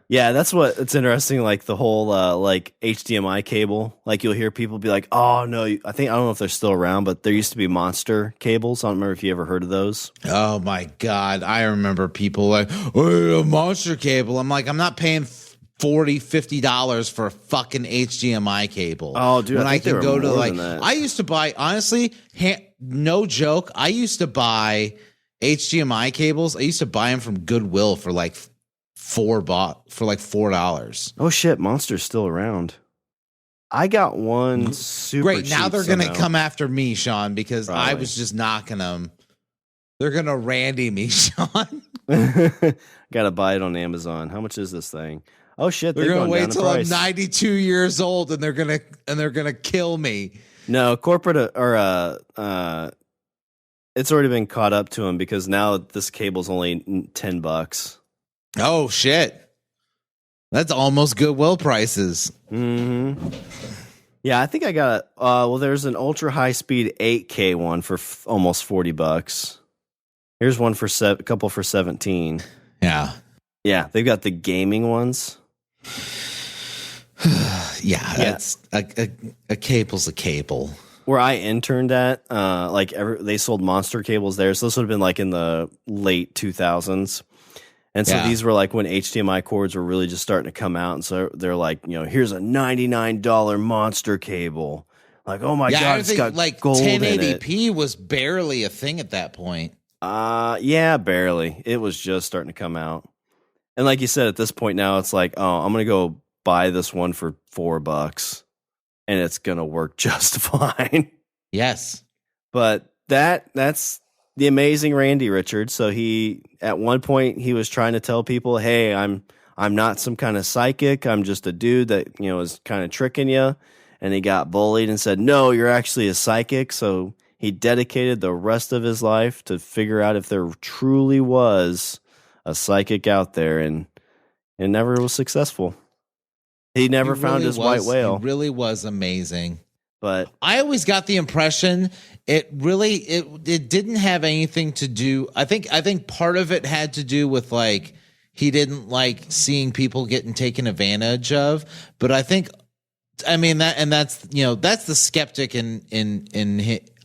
Yeah, that's it's interesting. The whole HDMI cable. You'll hear people be like, "Oh no!" I don't know if they're still around, but there used to be monster cables. I don't remember if you ever heard of those. Oh my god, I remember people like, "Oh, a monster cable." I'm like, I'm not paying $40-$50 for a fucking HDMI cable. Oh, dude, when I can go to that. I used to buy, honestly, no joke. I used to buy HDMI cables. I used to buy them from Goodwill for $4. Oh shit, Monster's still around. I got one super great. Cheap now they're somehow. gonna come after me, Sean, because Probably. I was just knocking them. They're gonna Randy me, Sean. Gotta buy it on Amazon. How much is this thing? Oh shit, they're gonna wait till I'm 92 years old and they're gonna kill me. No, corporate it's already been caught up to him because now this cable's only $10. Oh shit, that's almost Goodwill prices. Mm-hmm. Yeah, I think I got there's an ultra high speed 8K one for almost $40. Here's one for a couple for 17. Yeah, they've got the gaming ones. That's a cable's a cable. Where I interned at, they sold monster cables there, so this would have been in the late 2000s. And so these were when HDMI cords were really just starting to come out. And so they're here's a $99 monster cable. Oh my God, it's got gold 1080p was barely a thing at that point. Yeah, barely. It was just starting to come out. And like you said, at this point now, it's I'm going to go buy this one for $4 and it's going to work just fine. Yes. But that's the amazing Randi, Richard. So at one point he was trying to tell people, hey, I'm not some kind of psychic. I'm just a dude that, is kind of tricking you. And he got bullied and said, no, you're actually a psychic. So he dedicated the rest of his life to figure out if there truly was a psychic out there, and never was successul. He never found his white whale. He really was amazing. But I always got the impression it didn't have anything to do. I think part of it had to do with he didn't like seeing people getting taken advantage of. But that's the skeptic in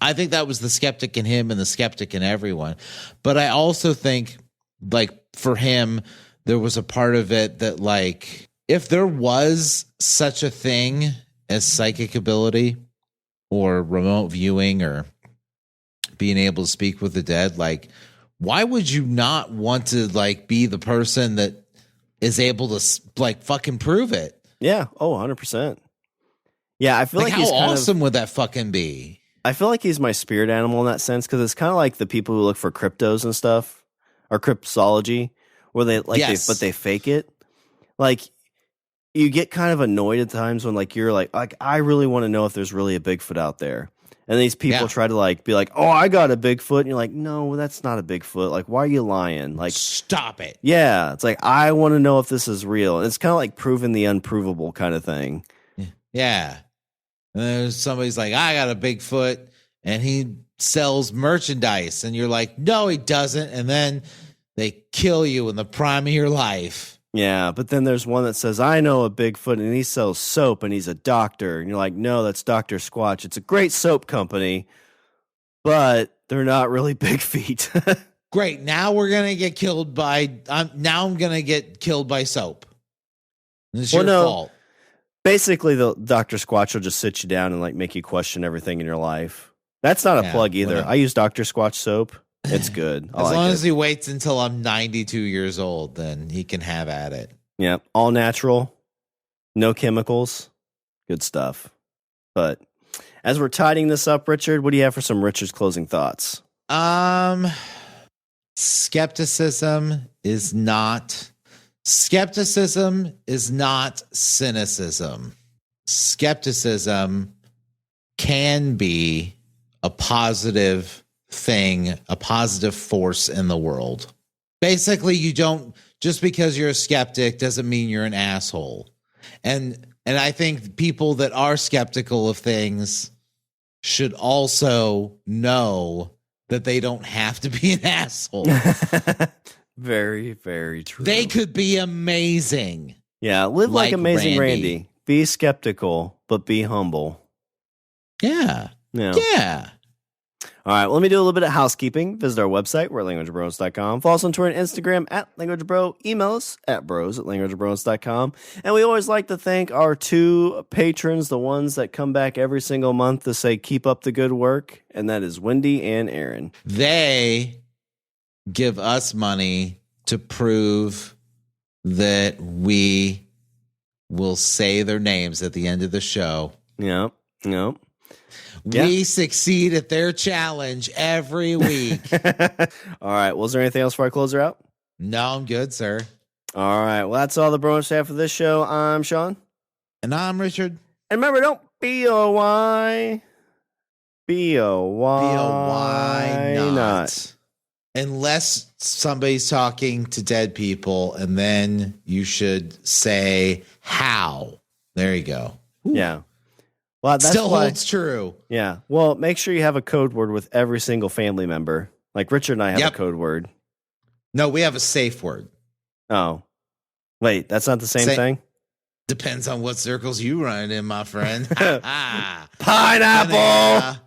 I think that was the skeptic in him and the skeptic in everyone. But I also think for him there was a part of it that, like, if there was such a thing as psychic ability or remote viewing or being able to speak with the dead, like, why would you not want to, like, be the person that is able to, like, fucking prove it? Yeah. Oh, 100%. Yeah, I feel like how he's awesome would that fucking be? I feel like he's my spirit animal in that sense, because it's kind of like the people who look for cryptos and stuff, or cryptology, where they like, but they fake it. Like, you get kind of annoyed at times when, like, you're like I really want to know if there's really a Bigfoot out there. And these people try to, like, be like, oh, I got a Bigfoot. And you're like, no, that's not a Bigfoot. Like, why are you lying? Like, stop it. Yeah. It's like, I want to know if this is real. And it's kind of like proving the unprovable kind of thing. Yeah. And there's somebody's like, I got a Bigfoot and he sells merchandise. And you're like, no, he doesn't. And then they kill you in the prime of your life. Yeah, but then there's one that says, I know a Bigfoot and he sells soap and he's a doctor. And you're like, no, that's Dr. Squatch. It's a great soap company, but they're not really big feet. Great. Now we're going to get killed by, I'm going to get killed by soap. It's your fault. Basically, the Dr. Squatch will just sit you down and, like, make you question everything in your life. That's not a plug either. I use Dr. Squatch soap. It's good. As long as he waits until I'm 92 years old, then he can have at it. Yeah. All natural. No chemicals. Good stuff. But as we're tidying this up, Richard, what do you have for some Richard's closing thoughts? Skepticism is not cynicism. Skepticism can be a positive thing, a positive force in the world. Basically, you don't, just because you're a skeptic doesn't mean you're an asshole. And I think people that are skeptical of things should also know that they don't have to be an asshole. Very, very true. They could be amazing. Yeah, live like Amazing Randi. Be skeptical, but be humble. Yeah. Yeah. All right, well, let me do a little bit of housekeeping. Visit our website, we're at languageofbromance.com. Follow us on Twitter and Instagram at languageofbro. Email us at bros@languageofbromance.com. And we always like to thank our two patrons, the ones that come back every single month to say, keep up the good work. And that is Wendy and Aaron. They give us money to prove that we will say their names at the end of the show. Yep. We succeed at their challenge every week. All right. Well, is there anything else before I close her out? No, I'm good, sir. All right. Well, that's all the Bromance have for this show. I'm Shawn. And I'm Richard. And remember, don't B-O-Y. B-O-Y not. Unless somebody's talking to dead people, and then you should say how. There you go. Ooh. Yeah. Well, that still holds true. Yeah. Well, make sure you have a code word with every single family member. Like Richard and I have a code word. No, we have a safe word. Oh. Wait, that's not the same thing? Depends on what circles you run in, my friend. Pineapple!